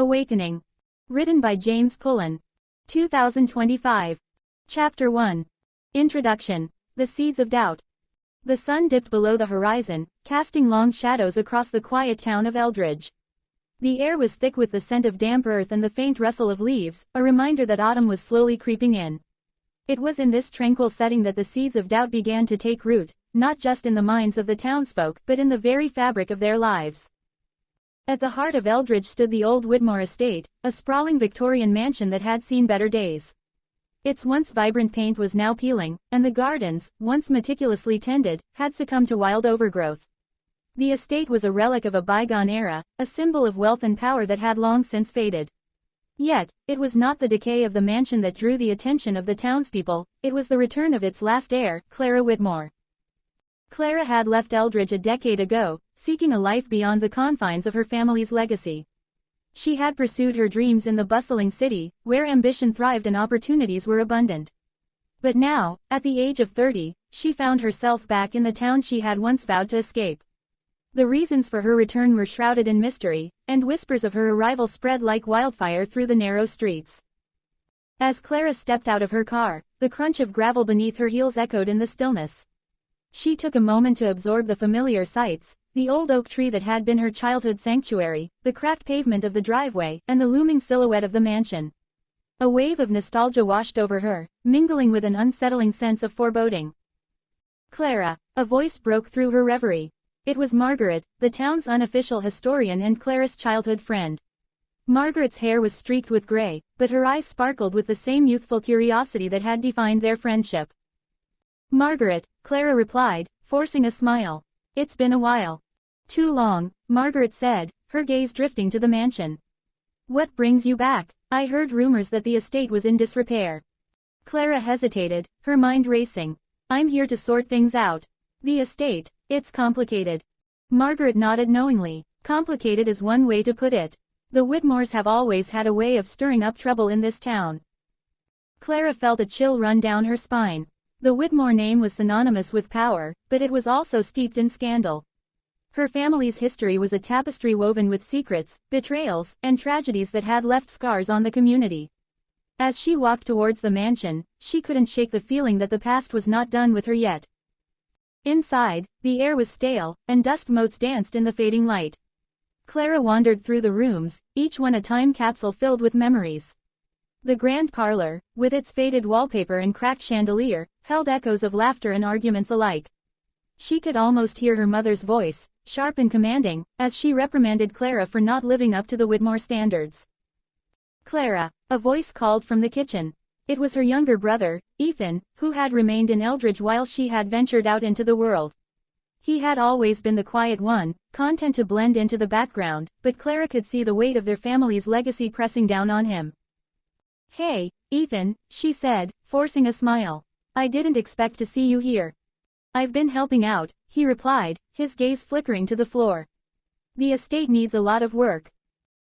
Awakening. Written by James Pullen. 2025. Chapter 1. Introduction. The Seeds of Doubt. The sun dipped below the horizon, casting long shadows across the quiet town of Eldridge. The air was thick with the scent of damp earth and the faint rustle of leaves, a reminder that autumn was slowly creeping in. It was in this tranquil setting that the seeds of doubt began to take root, not just in the minds of the townsfolk but in the very fabric of their lives. At the heart of Eldridge stood the old Whitmore estate, a sprawling Victorian mansion that had seen better days. Its once vibrant paint was now peeling, and the gardens, once meticulously tended, had succumbed to wild overgrowth. The estate was a relic of a bygone era, a symbol of wealth and power that had long since faded. Yet, it was not the decay of the mansion that drew the attention of the townspeople, it was the return of its last heir, Clara Whitmore. Clara had left Eldridge a decade ago, seeking a life beyond the confines of her family's legacy. She had pursued her dreams in the bustling city, where ambition thrived and opportunities were abundant. But now, at the age of 30, she found herself back in the town she had once vowed to escape. The reasons for her return were shrouded in mystery, and whispers of her arrival spread like wildfire through the narrow streets. As Clara stepped out of her car, the crunch of gravel beneath her heels echoed in the stillness. She took a moment to absorb the familiar sights, the old oak tree that had been her childhood sanctuary, the cracked pavement of the driveway, and the looming silhouette of the mansion. A wave of nostalgia washed over her, mingling with an unsettling sense of foreboding. "Clara," a voice broke through her reverie. It was Margaret, the town's unofficial historian and Clara's childhood friend. Margaret's hair was streaked with gray, but her eyes sparkled with the same youthful curiosity that had defined their friendship. "Margaret," Clara replied, forcing a smile. "It's been a while." "Too long," Margaret said, her gaze drifting to the mansion. "What brings you back? I heard rumors that the estate was in disrepair." Clara hesitated, her mind racing. "I'm here to sort things out." "The estate? It's complicated." Margaret nodded knowingly. "Complicated is one way to put it. The Whitmores have always had a way of stirring up trouble in this town." Clara felt a chill run down her spine. The Whitmore name was synonymous with power, but it was also steeped in scandal. Her family's history was a tapestry woven with secrets, betrayals, and tragedies that had left scars on the community. As she walked towards the mansion, she couldn't shake the feeling that the past was not done with her yet. Inside, the air was stale, and dust motes danced in the fading light. Clara wandered through the rooms, each one a time capsule filled with memories. The grand parlor, with its faded wallpaper and cracked chandelier, held echoes of laughter and arguments alike. She could almost hear her mother's voice, sharp and commanding, as she reprimanded Clara for not living up to the Whitmore standards. "Clara," a voice called from the kitchen. It was her younger brother, Ethan, who had remained in Eldridge while she had ventured out into the world. He had always been the quiet one, content to blend into the background, but Clara could see the weight of their family's legacy pressing down on him. "Hey, Ethan," she said, forcing a smile. "I didn't expect to see you here." "I've been helping out," he replied, his gaze flickering to the floor. "The estate needs a lot of work."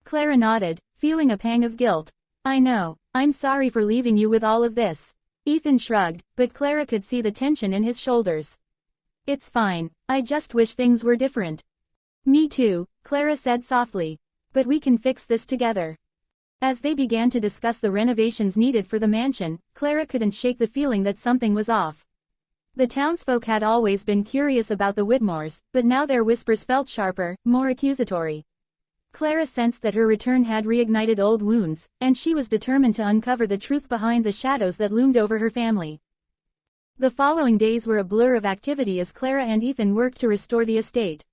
Clara nodded, feeling a pang of guilt. "I know, I'm sorry for leaving you with all of this." Ethan shrugged, but Clara could see the tension in his shoulders. "It's fine, I just wish things were different." "Me too," Clara said softly. "But we can fix this together." As they began to discuss the renovations needed for the mansion, Clara couldn't shake the feeling that something was off. The townsfolk had always been curious about the Whitmores, but now their whispers felt sharper, more accusatory. Clara sensed that her return had reignited old wounds, and she was determined to uncover the truth behind the shadows that loomed over her family. The following days were a blur of activity as Clara and Ethan worked to restore the estate.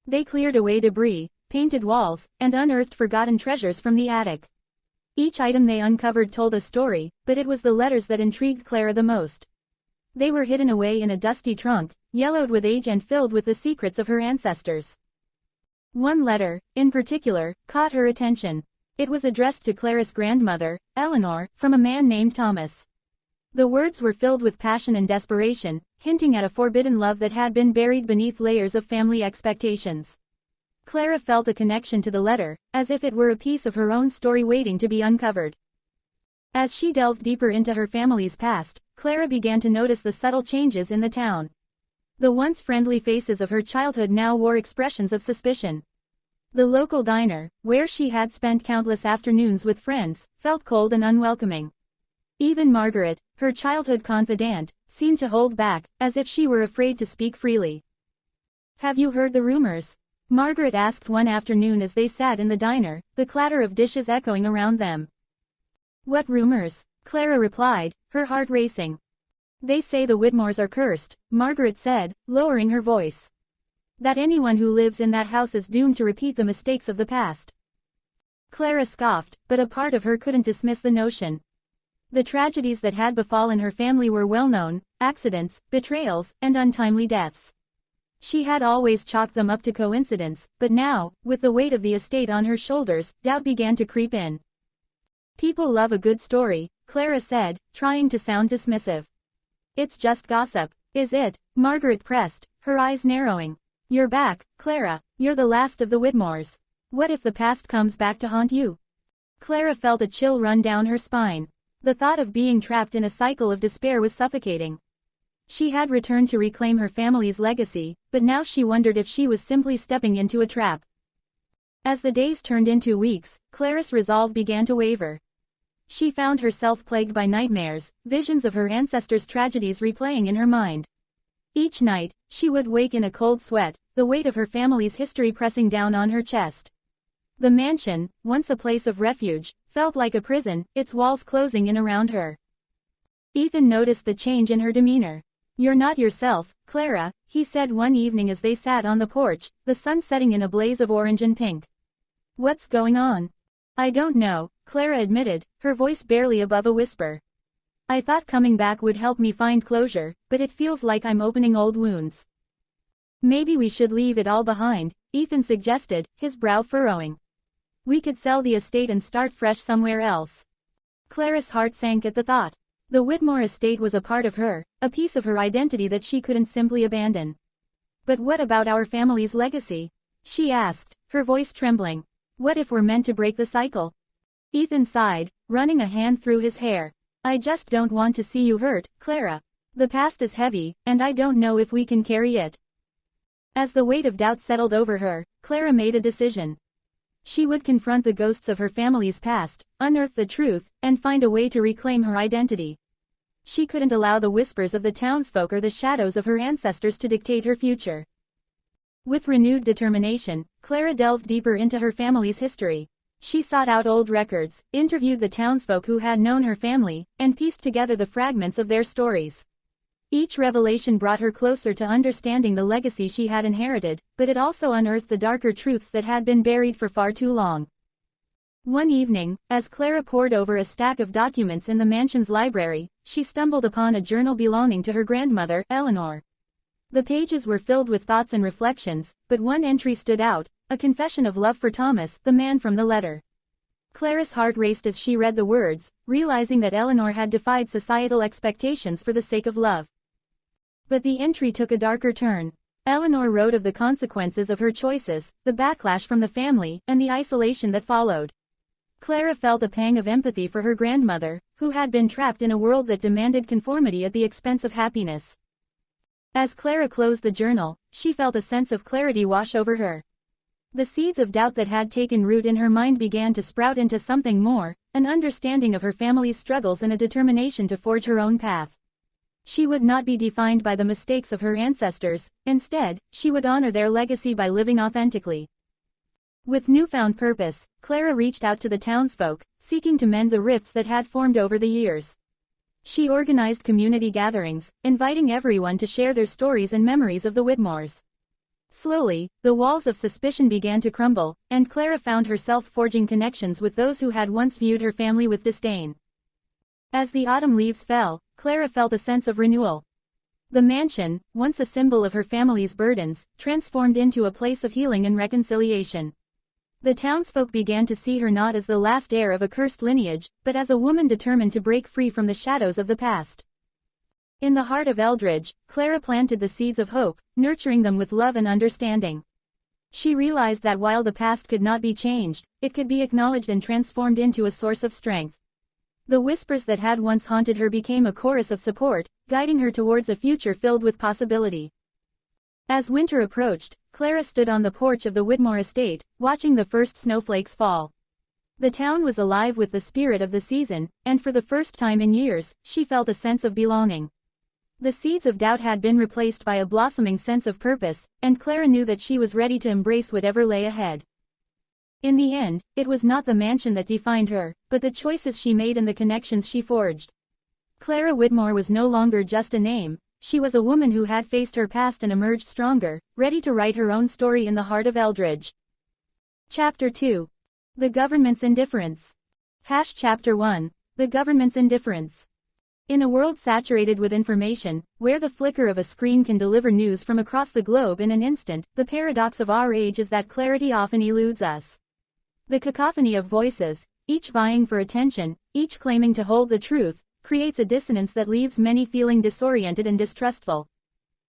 They cleared away debris, painted walls, and unearthed forgotten treasures from the attic. Each item they uncovered told a story, but it was the letters that intrigued Clara the most. They were hidden away in a dusty trunk, yellowed with age and filled with the secrets of her ancestors. One letter, in particular, caught her attention. It was addressed to Clara's grandmother, Eleanor, from a man named Thomas. The words were filled with passion and desperation, hinting at a forbidden love that had been buried beneath layers of family expectations. Clara felt a connection to the letter, as if it were a piece of her own story waiting to be uncovered. As she delved deeper into her family's past, Clara began to notice the subtle changes in the town. The once friendly faces of her childhood now wore expressions of suspicion. The local diner, where she had spent countless afternoons with friends, felt cold and unwelcoming. Even Margaret, her childhood confidante, seemed to hold back, as if she were afraid to speak freely. "Have you heard the rumors?" Margaret asked one afternoon as they sat in the diner, the clatter of dishes echoing around them. "What rumors?" Clara replied, her heart racing. "They say the Whitmores are cursed," Margaret said, lowering her voice. "That anyone who lives in that house is doomed to repeat the mistakes of the past." Clara scoffed, but a part of her couldn't dismiss the notion. The tragedies that had befallen her family were well known: accidents, betrayals, and untimely deaths. She had always chalked them up to coincidence, but now, with the weight of the estate on her shoulders, doubt began to creep in. "People love a good story," Clara said, trying to sound dismissive. "It's just gossip, is it?" Margaret pressed, her eyes narrowing. "You're back, Clara. You're the last of the Whitmores. What if the past comes back to haunt you?" Clara felt a chill run down her spine. The thought of being trapped in a cycle of despair was suffocating. She had returned to reclaim her family's legacy, but now she wondered if she was simply stepping into a trap. As the days turned into weeks, Clara's resolve began to waver. She found herself plagued by nightmares, visions of her ancestors' tragedies replaying in her mind. Each night, she would wake in a cold sweat, the weight of her family's history pressing down on her chest. The mansion, once a place of refuge, felt like a prison, its walls closing in around her. Ethan noticed the change in her demeanor. "You're not yourself, Clara," he said one evening as they sat on the porch, the sun setting in a blaze of orange and pink. "What's going on?" "I don't know," Clara admitted, her voice barely above a whisper. "I thought coming back would help me find closure, but it feels like I'm opening old wounds." "Maybe we should leave it all behind," Ethan suggested, his brow furrowing. "We could sell the estate and start fresh somewhere else." Clara's heart sank at the thought. The Whitmore estate was a part of her, a piece of her identity that she couldn't simply abandon. "But what about our family's legacy?" she asked, her voice trembling. "What if we're meant to break the cycle?" Ethan sighed, running a hand through his hair. "I just don't want to see you hurt, Clara. The past is heavy, and I don't know if we can carry it." As the weight of doubt settled over her, Clara made a decision. She would confront the ghosts of her family's past, unearth the truth, and find a way to reclaim her identity. She couldn't allow the whispers of the townsfolk or the shadows of her ancestors to dictate her future. With renewed determination, Clara delved deeper into her family's history. She sought out old records, interviewed the townsfolk who had known her family, and pieced together the fragments of their stories. Each revelation brought her closer to understanding the legacy she had inherited, but it also unearthed the darker truths that had been buried for far too long. One evening, as Clara pored over a stack of documents in the mansion's library, she stumbled upon a journal belonging to her grandmother, Eleanor. The pages were filled with thoughts and reflections, but one entry stood out, a confession of love for Thomas, the man from the letter. Clara's heart raced as she read the words, realizing that Eleanor had defied societal expectations for the sake of love. But the entry took a darker turn. Eleanor wrote of the consequences of her choices, the backlash from the family, and the isolation that followed. Clara felt a pang of empathy for her grandmother, who had been trapped in a world that demanded conformity at the expense of happiness. As Clara closed the journal, she felt a sense of clarity wash over her. The seeds of doubt that had taken root in her mind began to sprout into something more, an understanding of her family's struggles and a determination to forge her own path. She would not be defined by the mistakes of her ancestors, instead, she would honor their legacy by living authentically. With newfound purpose, Clara reached out to the townsfolk, seeking to mend the rifts that had formed over the years. She organized community gatherings, inviting everyone to share their stories and memories of the Whitmores. Slowly, the walls of suspicion began to crumble, and Clara found herself forging connections with those who had once viewed her family with disdain. As the autumn leaves fell, Clara felt a sense of renewal. The mansion, once a symbol of her family's burdens, transformed into a place of healing and reconciliation. The townsfolk began to see her not as the last heir of a cursed lineage, but as a woman determined to break free from the shadows of the past. In the heart of Eldridge, Clara planted the seeds of hope, nurturing them with love and understanding. She realized that while the past could not be changed, it could be acknowledged and transformed into a source of strength. The whispers that had once haunted her became a chorus of support, guiding her towards a future filled with possibility. As winter approached, Clara stood on the porch of the Whitmore estate, watching the first snowflakes fall. The town was alive with the spirit of the season, and for the first time in years, she felt a sense of belonging. The seeds of doubt had been replaced by a blossoming sense of purpose, and Clara knew that she was ready to embrace whatever lay ahead. In the end, it was not the mansion that defined her, but the choices she made and the connections she forged. Clara Whitmore was no longer just a name. She was a woman who had faced her past and emerged stronger, ready to write her own story in the heart of Eldridge. Chapter 2. The Government's Indifference. Chapter 1. The Government's Indifference. In a world saturated with information, where the flicker of a screen can deliver news from across the globe in an instant, the paradox of our age is that clarity often eludes us. The cacophony of voices, each vying for attention, each claiming to hold the truth, creates a dissonance that leaves many feeling disoriented and distrustful.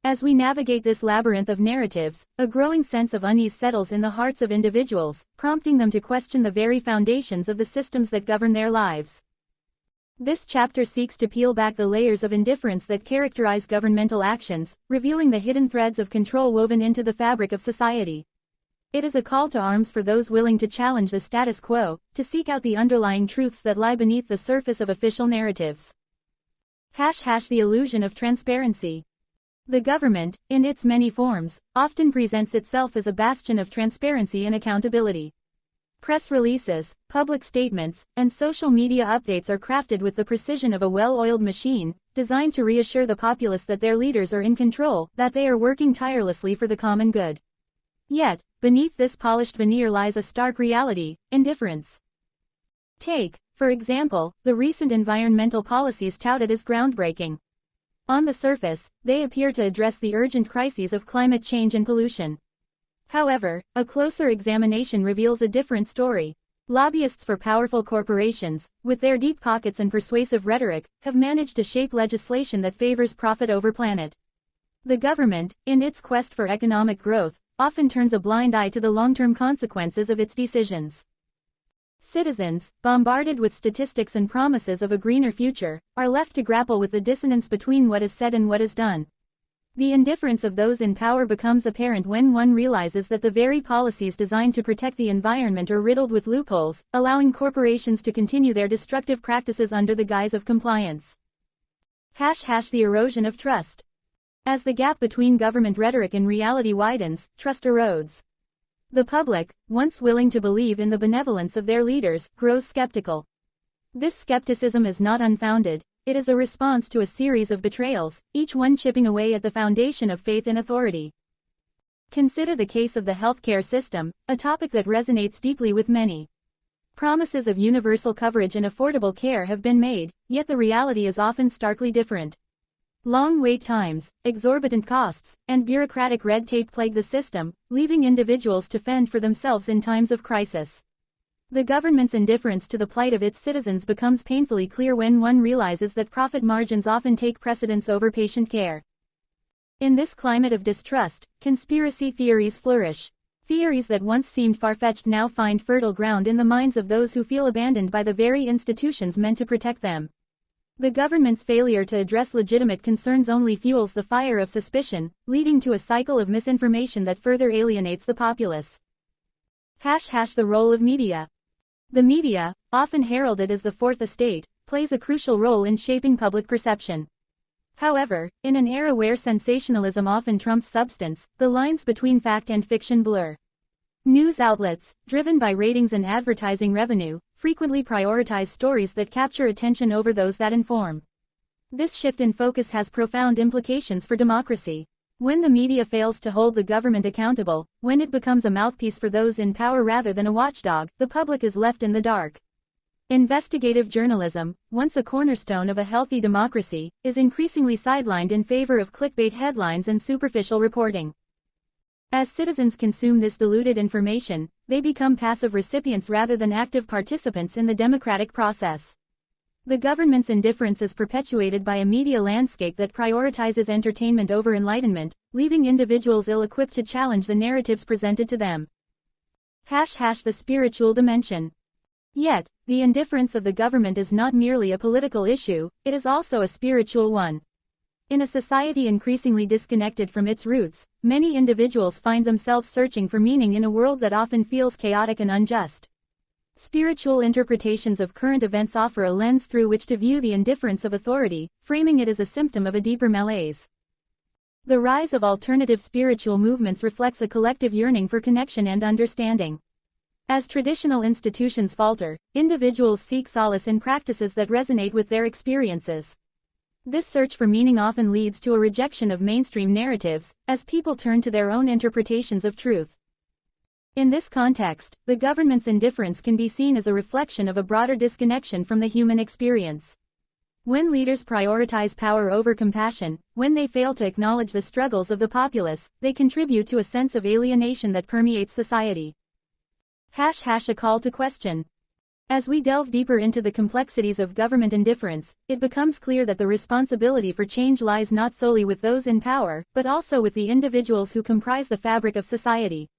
As we navigate this labyrinth of narratives, a growing sense of unease settles in the hearts of individuals, prompting them to question the very foundations of the systems that govern their lives. This chapter seeks to peel back the layers of indifference that characterize governmental actions, revealing the hidden threads of control woven into the fabric of society. It is a call to arms for those willing to challenge the status quo, to seek out the underlying truths that lie beneath the surface of official narratives. The illusion of transparency. The government, in its many forms, often presents itself as a bastion of transparency and accountability. Press releases, public statements, and social media updates are crafted with the precision of a well-oiled machine, designed to reassure the populace that their leaders are in control, that they are working tirelessly for the common good. Yet, beneath this polished veneer lies a stark reality: indifference. Take, for example, the recent environmental policies touted as groundbreaking. On the surface, they appear to address the urgent crises of climate change and pollution. However, a closer examination reveals a different story. Lobbyists for powerful corporations, with their deep pockets and persuasive rhetoric, have managed to shape legislation that favors profit over planet. The government, in its quest for economic growth, often turns a blind eye to the long-term consequences of its decisions. Citizens, bombarded with statistics and promises of a greener future, are left to grapple with the dissonance between what is said and what is done. The indifference of those in power becomes apparent when one realizes that the very policies designed to protect the environment are riddled with loopholes, allowing corporations to continue their destructive practices under the guise of compliance. The erosion of trust. As the gap between government rhetoric and reality widens, trust erodes. The public, once willing to believe in the benevolence of their leaders, grows skeptical. This skepticism is not unfounded. It is a response to a series of betrayals, each one chipping away at the foundation of faith in authority. Consider the case of the healthcare system, a topic that resonates deeply with many. Promises of universal coverage and affordable care have been made, yet the reality is often starkly different. Long wait times, exorbitant costs, and bureaucratic red tape plague the system, leaving individuals to fend for themselves in times of crisis. The government's indifference to the plight of its citizens becomes painfully clear when one realizes that profit margins often take precedence over patient care. In this climate of distrust, conspiracy theories flourish. Theories that once seemed far-fetched now find fertile ground in the minds of those who feel abandoned by the very institutions meant to protect them. The government's failure to address legitimate concerns only fuels the fire of suspicion, leading to a cycle of misinformation that further alienates the populace. The role of media. The media, often heralded as the fourth estate, plays a crucial role in shaping public perception. However, in an era where sensationalism often trumps substance, the lines between fact and fiction blur. News outlets, driven by ratings and advertising revenue, frequently prioritize stories that capture attention over those that inform. This shift in focus has profound implications for democracy. When the media fails to hold the government accountable, when it becomes a mouthpiece for those in power rather than a watchdog, the public is left in the dark. Investigative journalism, once a cornerstone of a healthy democracy, is increasingly sidelined in favor of clickbait headlines and superficial reporting. As citizens consume this diluted information, they become passive recipients rather than active participants in the democratic process. The government's indifference is perpetuated by a media landscape that prioritizes entertainment over enlightenment, leaving individuals ill-equipped to challenge the narratives presented to them. The spiritual dimension. Yet, the indifference of the government is not merely a political issue, it is also a spiritual one. In a society increasingly disconnected from its roots, many individuals find themselves searching for meaning in a world that often feels chaotic and unjust. Spiritual interpretations of current events offer a lens through which to view the indifference of authority, framing it as a symptom of a deeper malaise. The rise of alternative spiritual movements reflects a collective yearning for connection and understanding. As traditional institutions falter, individuals seek solace in practices that resonate with their experiences. This search for meaning often leads to a rejection of mainstream narratives, as people turn to their own interpretations of truth. In this context, the government's indifference can be seen as a reflection of a broader disconnection from the human experience. When leaders prioritize power over compassion, when they fail to acknowledge the struggles of the populace, they contribute to a sense of alienation that permeates society. ## A call to question. As we delve deeper into the complexities of government indifference, it becomes clear that the responsibility for change lies not solely with those in power, but also with the individuals who comprise the fabric of society.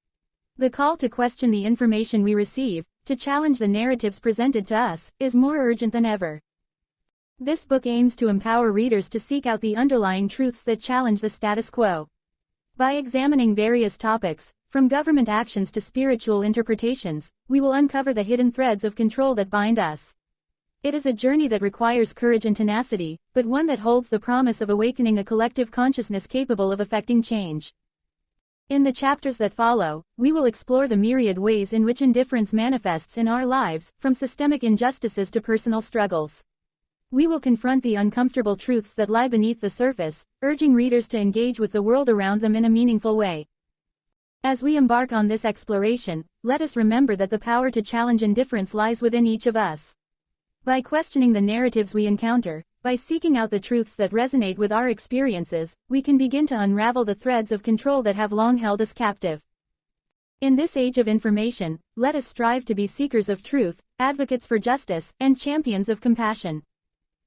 The call to question the information we receive, to challenge the narratives presented to us, is more urgent than ever. This book aims to empower readers to seek out the underlying truths that challenge the status quo. By examining various topics, from government actions to spiritual interpretations, we will uncover the hidden threads of control that bind us. It is a journey that requires courage and tenacity, but one that holds the promise of awakening a collective consciousness capable of effecting change. In the chapters that follow, we will explore the myriad ways in which indifference manifests in our lives, from systemic injustices to personal struggles. We will confront the uncomfortable truths that lie beneath the surface, urging readers to engage with the world around them in a meaningful way. As we embark on this exploration, let us remember that the power to challenge indifference lies within each of us. By questioning the narratives we encounter, by seeking out the truths that resonate with our experiences, we can begin to unravel the threads of control that have long held us captive. In this age of information, let us strive to be seekers of truth, advocates for justice, and champions of compassion.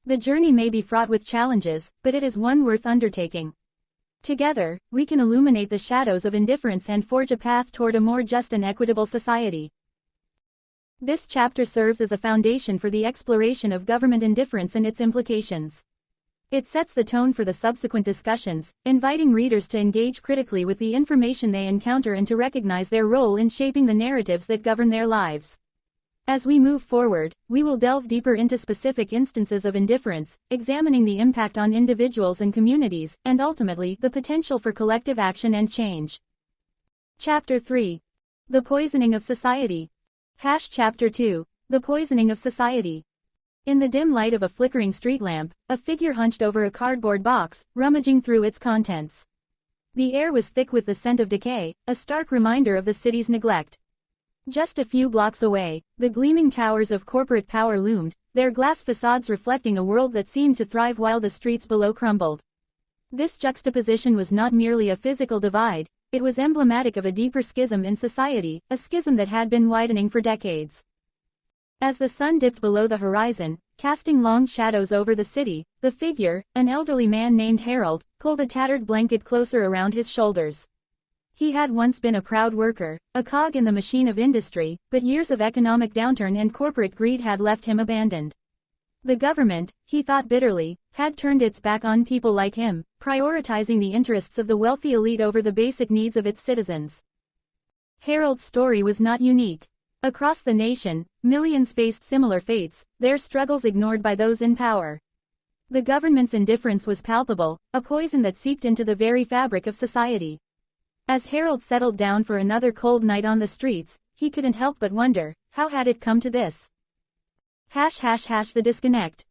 The journey may be fraught with challenges, but it is one worth undertaking. Together, we can illuminate the shadows of indifference and forge a path toward a more just and equitable society. This chapter serves as a foundation for the exploration of government indifference and its implications. It sets the tone for the subsequent discussions, inviting readers to engage critically with the information they encounter and to recognize their role in shaping the narratives that govern their lives. As we move forward, we will delve deeper into specific instances of indifference, examining the impact on individuals and communities, and ultimately, the potential for collective action and change. Chapter 3. The Poisoning of Society. Chapter 2. The Poisoning of Society. In the dim light of a flickering street lamp, a figure hunched over a cardboard box, rummaging through its contents. The air was thick with the scent of decay, a stark reminder of the city's neglect. Just a few blocks away, the gleaming towers of corporate power loomed, their glass facades reflecting a world that seemed to thrive while the streets below crumbled. This juxtaposition was not merely a physical divide, it was emblematic of a deeper schism in society, a schism that had been widening for decades. As the sun dipped below the horizon, casting long shadows over the city, the figure, an elderly man named Harold, pulled a tattered blanket closer around his shoulders. He had once been a proud worker, a cog in the machine of industry, but years of economic downturn and corporate greed had left him abandoned. The government, he thought bitterly, had turned its back on people like him, prioritizing the interests of the wealthy elite over the basic needs of its citizens. Harold's story was not unique. Across the nation, millions faced similar fates, their struggles ignored by those in power. The government's indifference was palpable, a poison that seeped into the very fabric of society. As Harold settled down for another cold night on the streets, he couldn't help but wonder, how had it come to this? The disconnect.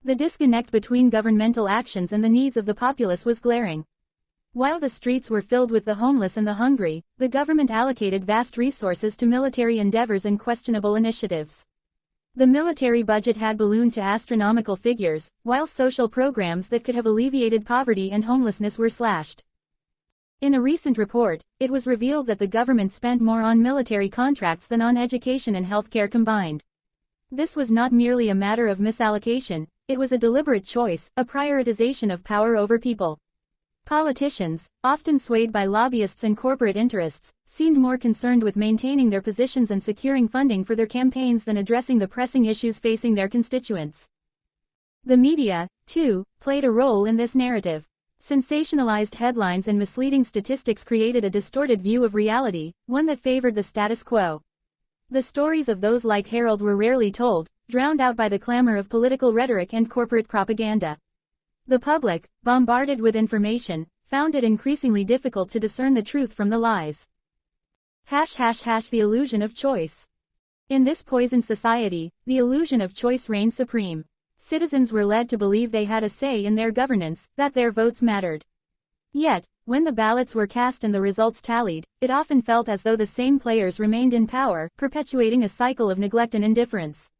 The disconnect between governmental actions and the needs of the populace was glaring. While the streets were filled with the homeless and the hungry, the government allocated vast resources to military endeavors and questionable initiatives. The military budget had ballooned to astronomical figures, while social programs that could have alleviated poverty and homelessness were slashed. In a recent report, it was revealed that the government spent more on military contracts than on education and healthcare combined. This was not merely a matter of misallocation, it was a deliberate choice, a prioritization of power over people. Politicians, often swayed by lobbyists and corporate interests, seemed more concerned with maintaining their positions and securing funding for their campaigns than addressing the pressing issues facing their constituents. The media, too, played a role in this narrative. Sensationalized headlines and misleading statistics created a distorted view of reality, one that favored the status quo. The stories of those like Harold were rarely told, drowned out by the clamor of political rhetoric and corporate propaganda. The public, bombarded with information, found it increasingly difficult to discern the truth from the lies. The illusion of choice. In this poisoned society, the illusion of choice reigned supreme. Citizens were led to believe they had a say in their governance, that their votes mattered. Yet, when the ballots were cast and the results tallied, it often felt as though the same players remained in power, perpetuating a cycle of neglect and indifference.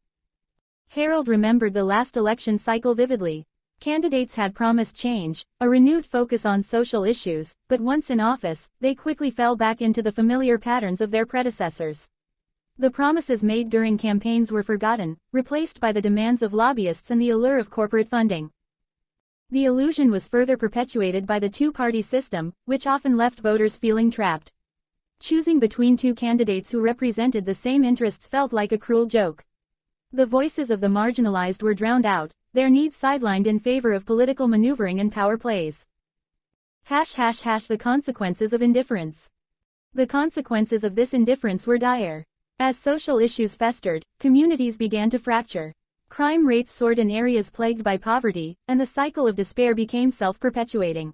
Harold remembered the last election cycle vividly. Candidates had promised change, a renewed focus on social issues, but once in office, they quickly fell back into the familiar patterns of their predecessors. The promises made during campaigns were forgotten, replaced by the demands of lobbyists and the allure of corporate funding. The illusion was further perpetuated by the two-party system, which often left voters feeling trapped. Choosing between two candidates who represented the same interests felt like a cruel joke. The voices of the marginalized were drowned out, their needs sidelined in favor of political maneuvering and power plays. The consequences of indifference. The consequences of this indifference were dire. As social issues festered, communities began to fracture. Crime rates soared in areas plagued by poverty, and the cycle of despair became self-perpetuating.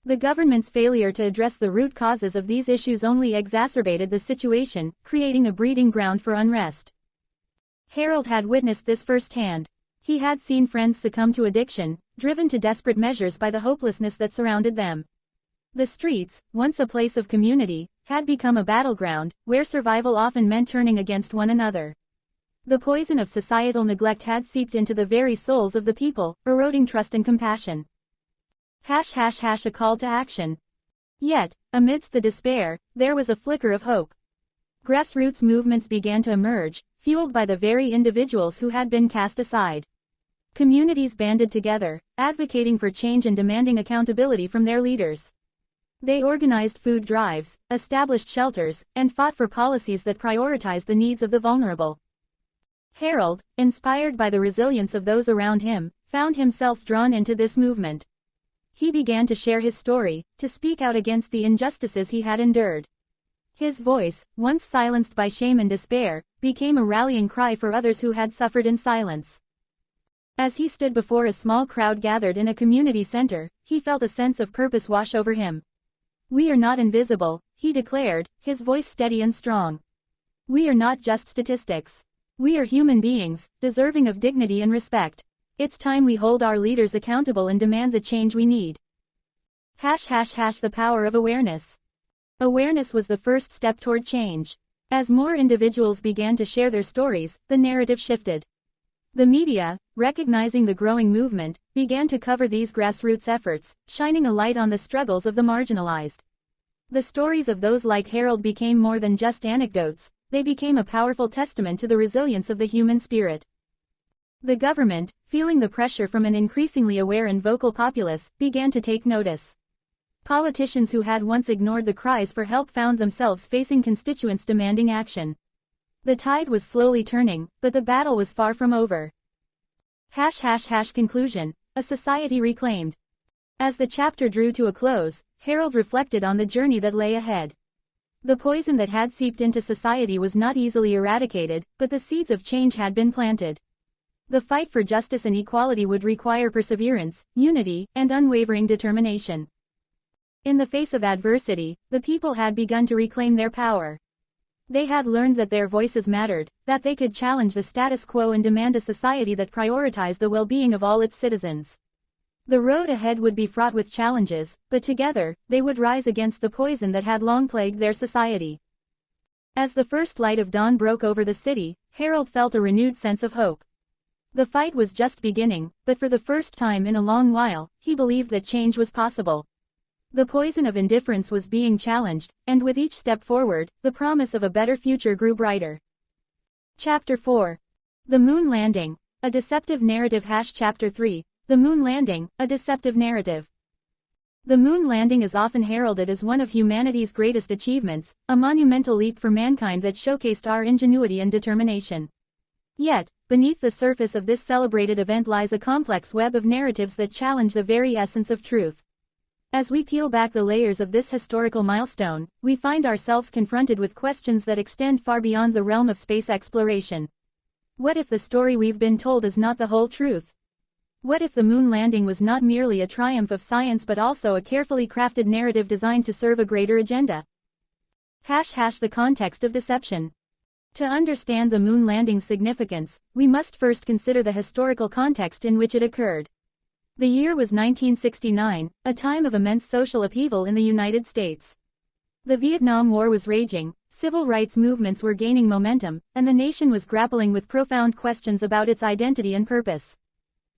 The government's failure to address the root causes of these issues only exacerbated the situation, creating a breeding ground for unrest. Harold had witnessed this firsthand. He had seen friends succumb to addiction, driven to desperate measures by the hopelessness that surrounded them. The streets, once a place of community, had become a battleground, where survival often meant turning against one another. The poison of societal neglect had seeped into the very souls of the people, eroding trust and compassion. A call to action. Yet, amidst the despair, there was a flicker of hope. Grassroots movements began to emerge, fueled by the very individuals who had been cast aside. Communities banded together, advocating for change and demanding accountability from their leaders. They organized food drives, established shelters, and fought for policies that prioritized the needs of the vulnerable. Harold, inspired by the resilience of those around him, found himself drawn into this movement. He began to share his story, to speak out against the injustices he had endured. His voice, once silenced by shame and despair, became a rallying cry for others who had suffered in silence. As he stood before a small crowd gathered in a community center, he felt a sense of purpose wash over him. "We are not invisible," he declared, his voice steady and strong. "We are not just statistics. We are human beings, deserving of dignity and respect. It's time we hold our leaders accountable and demand the change we need." The power of awareness. Awareness was the first step toward change. As more individuals began to share their stories, the narrative shifted. The media, recognizing the growing movement, began to cover these grassroots efforts, shining a light on the struggles of the marginalized. The stories of those like Harold became more than just anecdotes, they became a powerful testament to the resilience of the human spirit. The government, feeling the pressure from an increasingly aware and vocal populace, began to take notice. Politicians who had once ignored the cries for help found themselves facing constituents demanding action. The tide was slowly turning, but the battle was far from over. Conclusion, a society reclaimed. As the chapter drew to a close, Harold reflected on the journey that lay ahead. The poison that had seeped into society was not easily eradicated, but the seeds of change had been planted. The fight for justice and equality would require perseverance, unity, and unwavering determination. In the face of adversity, the people had begun to reclaim their power. They had learned that their voices mattered, that they could challenge the status quo and demand a society that prioritized the well-being of all its citizens. The road ahead would be fraught with challenges, but together, they would rise against the poison that had long plagued their society. As the first light of dawn broke over the city, Harold felt a renewed sense of hope. The fight was just beginning, but for the first time in a long while, he believed that change was possible. The poison of indifference was being challenged, and with each step forward, the promise of a better future grew brighter. Chapter 4. The Moon Landing, a Deceptive Narrative. Chapter 3. The Moon Landing, a Deceptive Narrative. The moon landing is often heralded as one of humanity's greatest achievements, a monumental leap for mankind that showcased our ingenuity and determination. Yet, beneath the surface of this celebrated event lies a complex web of narratives that challenge the very essence of truth. As we peel back the layers of this historical milestone, we find ourselves confronted with questions that extend far beyond the realm of space exploration. What if the story we've been told is not the whole truth? What if the moon landing was not merely a triumph of science but also a carefully crafted narrative designed to serve a greater agenda? The context of deception. To understand the moon landing's significance, we must first consider the historical context in which it occurred. The year was 1969, a time of immense social upheaval in the United States. The Vietnam War was raging, civil rights movements were gaining momentum, and the nation was grappling with profound questions about its identity and purpose.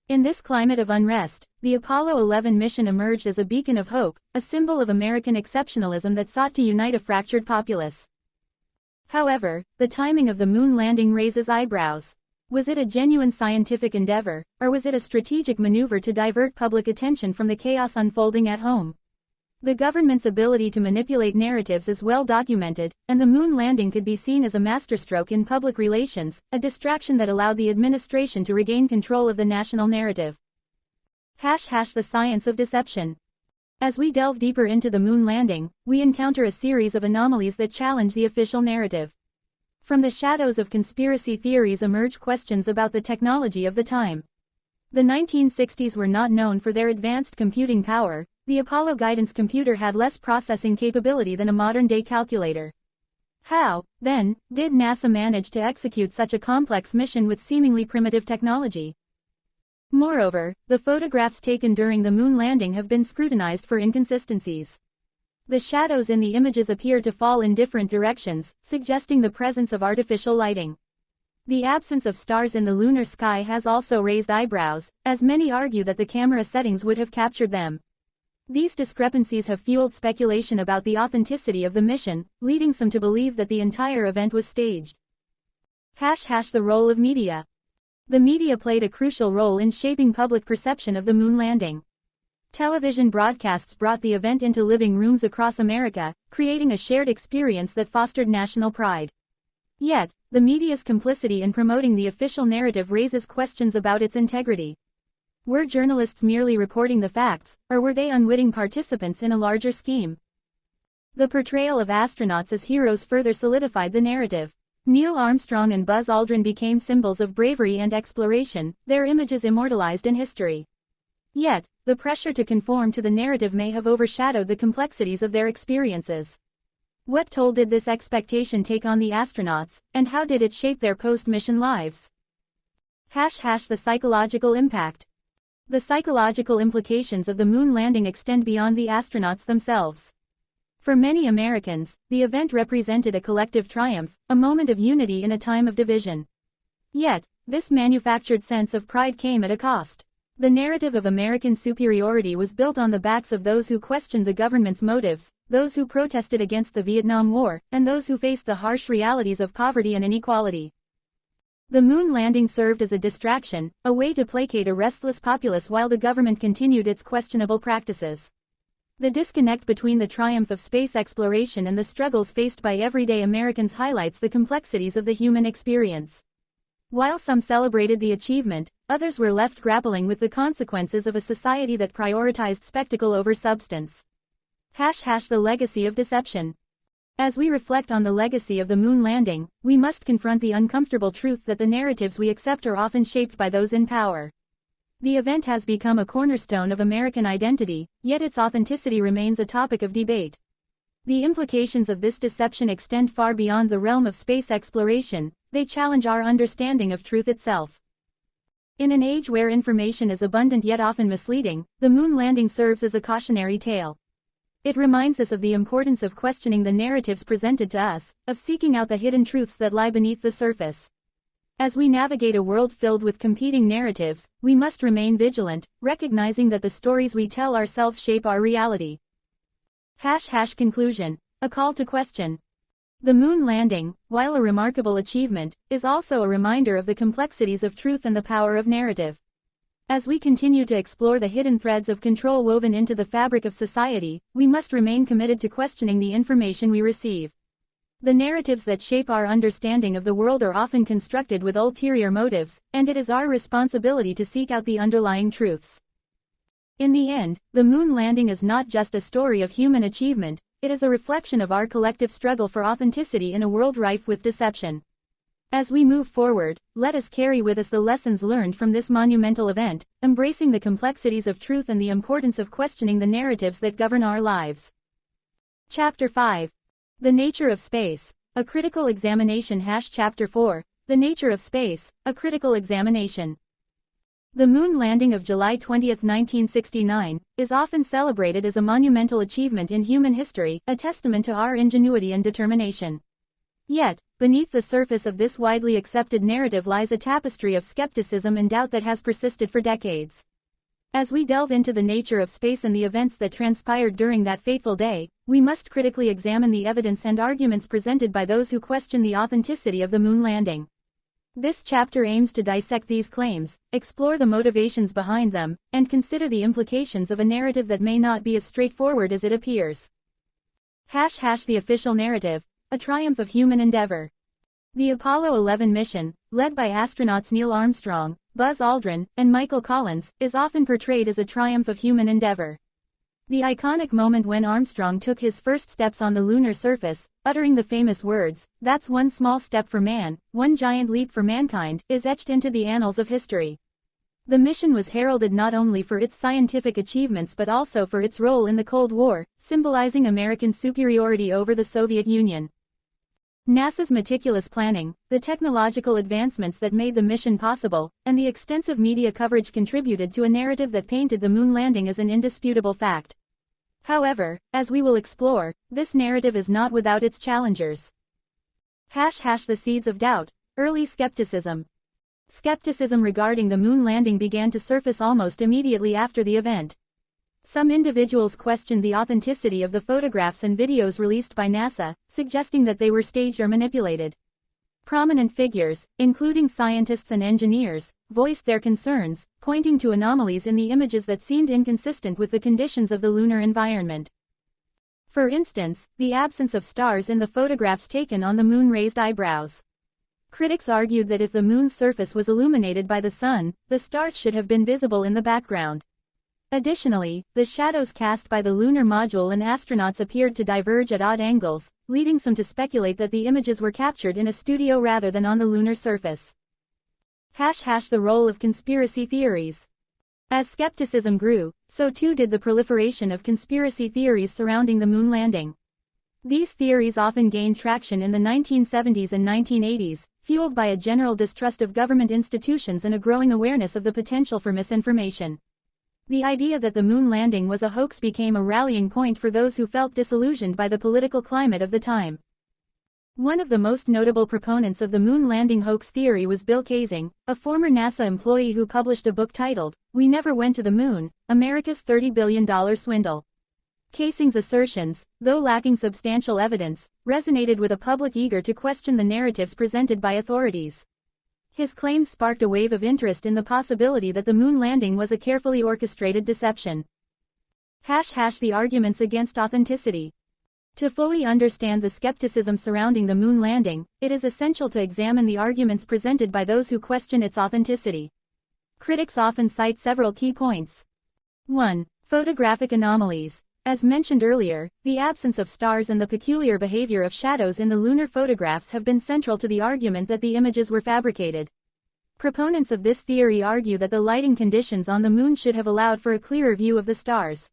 In this climate of unrest, the Apollo 11 mission emerged as a beacon of hope, a symbol of American exceptionalism that sought to unite a fractured populace. However, the timing of the moon landing raises eyebrows. Was it a genuine scientific endeavor, or was it a strategic maneuver to divert public attention from the chaos unfolding at home? The government's ability to manipulate narratives is well documented, and the moon landing could be seen as a masterstroke in public relations, a distraction that allowed the administration to regain control of the national narrative. The science of deception. As we delve deeper into the moon landing, we encounter a series of anomalies that challenge the official narrative. From the shadows of conspiracy theories emerge questions about the technology of the time. The 1960s were not known for their advanced computing power. The Apollo guidance computer had less processing capability than a modern-day calculator. How, then, did NASA manage to execute such a complex mission with seemingly primitive technology? Moreover, the photographs taken during the moon landing have been scrutinized for inconsistencies. The shadows in the images appear to fall in different directions, suggesting the presence of artificial lighting. The absence of stars in the lunar sky has also raised eyebrows, as many argue that the camera settings would have captured them. These discrepancies have fueled speculation about the authenticity of the mission, leading some to believe that the entire event was staged. The role of media. The media played a crucial role in shaping public perception of the moon landing. Television broadcasts brought the event into living rooms across America, creating a shared experience that fostered national pride. Yet, the media's complicity in promoting the official narrative raises questions about its integrity. Were journalists merely reporting the facts, or were they unwitting participants in a larger scheme? The portrayal of astronauts as heroes further solidified the narrative. Neil Armstrong and Buzz Aldrin became symbols of bravery and exploration, their images immortalized in history. Yet, the pressure to conform to the narrative may have overshadowed the complexities of their experiences. What toll did this expectation take on the astronauts, and how did it shape their post-mission lives? The psychological impact. The psychological implications of the moon landing extend beyond the astronauts themselves. For many Americans, the event represented a collective triumph, a moment of unity in a time of division. Yet, this manufactured sense of pride came at a cost. The narrative of American superiority was built on the backs of those who questioned the government's motives, those who protested against the Vietnam War, and those who faced the harsh realities of poverty and inequality. The moon landing served as a distraction, a way to placate a restless populace while the government continued its questionable practices. The disconnect between the triumph of space exploration and the struggles faced by everyday Americans highlights the complexities of the human experience. While some celebrated the achievement, others were left grappling with the consequences of a society that prioritized spectacle over substance. The legacy of deception. As we reflect on the legacy of the moon landing, we must confront the uncomfortable truth that the narratives we accept are often shaped by those in power. The event has become a cornerstone of American identity, yet its authenticity remains a topic of debate. The implications of this deception extend far beyond the realm of space exploration. They challenge our understanding of truth itself. In an age where information is abundant yet often misleading, the moon landing serves as a cautionary tale. It reminds us of the importance of questioning the narratives presented to us, of seeking out the hidden truths that lie beneath the surface. As we navigate a world filled with competing narratives, we must remain vigilant, recognizing that the stories we tell ourselves shape our reality. Conclusion. A call to question. The moon landing, while a remarkable achievement, is also a reminder of the complexities of truth and the power of narrative. As we continue to explore the hidden threads of control woven into the fabric of society, we must remain committed to questioning the information we receive. The narratives that shape our understanding of the world are often constructed with ulterior motives, and it is our responsibility to seek out the underlying truths. In the end, the moon landing is not just a story of human achievement, it is a reflection of our collective struggle for authenticity in a world rife with deception. As we move forward, let us carry with us the lessons learned from this monumental event, embracing the complexities of truth and the importance of questioning the narratives that govern our lives. Chapter 5. The Nature of Space, a Critical Examination. Chapter 4. The Nature of Space, a Critical Examination. The moon landing of July 20, 1969, is often celebrated as a monumental achievement in human history, a testament to our ingenuity and determination. Yet, beneath the surface of this widely accepted narrative lies a tapestry of skepticism and doubt that has persisted for decades. As we delve into the nature of space and the events that transpired during that fateful day, we must critically examine the evidence and arguments presented by those who question the authenticity of the moon landing. This chapter aims to dissect these claims, explore the motivations behind them, and consider the implications of a narrative that may not be as straightforward as it appears. The official narrative, a triumph of human endeavor. The Apollo 11 mission, led by astronauts Neil Armstrong, Buzz Aldrin, and Michael Collins, is often portrayed as a triumph of human endeavor. The iconic moment when Armstrong took his first steps on the lunar surface, uttering the famous words, "That's one small step for man, one giant leap for mankind," is etched into the annals of history. The mission was heralded not only for its scientific achievements but also for its role in the Cold War, symbolizing American superiority over the Soviet Union. NASA's meticulous planning, the technological advancements that made the mission possible, and the extensive media coverage contributed to a narrative that painted the moon landing as an indisputable fact. However, as we will explore, this narrative is not without its challengers. The seeds of doubt, early skepticism. Skepticism regarding the moon landing began to surface almost immediately after the event. Some individuals questioned the authenticity of the photographs and videos released by NASA, suggesting that they were staged or manipulated. Prominent figures, including scientists and engineers, voiced their concerns, pointing to anomalies in the images that seemed inconsistent with the conditions of the lunar environment. For instance, the absence of stars in the photographs taken on the moon raised eyebrows. Critics argued that if the moon's surface was illuminated by the sun, the stars should have been visible in the background. Additionally, the shadows cast by the lunar module and astronauts appeared to diverge at odd angles, leading some to speculate that the images were captured in a studio rather than on the lunar surface. The role of conspiracy theories. As skepticism grew, so too did the proliferation of conspiracy theories surrounding the moon landing. These theories often gained traction in the 1970s and 1980s, fueled by a general distrust of government institutions and a growing awareness of the potential for misinformation. The idea that the moon landing was a hoax became a rallying point for those who felt disillusioned by the political climate of the time. One of the most notable proponents of the moon landing hoax theory was Bill Kaysing, a former NASA employee who published a book titled, "We Never Went to the Moon, America's $30 Billion Swindle." Kaysing's assertions, though lacking substantial evidence, resonated with a public eager to question the narratives presented by authorities. His claims sparked a wave of interest in the possibility that the moon landing was a carefully orchestrated deception. The arguments against authenticity. To fully understand the skepticism surrounding the moon landing, it is essential to examine the arguments presented by those who question its authenticity. Critics often cite several key points. 1. Photographic anomalies. As mentioned earlier, the absence of stars and the peculiar behavior of shadows in the lunar photographs have been central to the argument that the images were fabricated. Proponents of this theory argue that the lighting conditions on the moon should have allowed for a clearer view of the stars.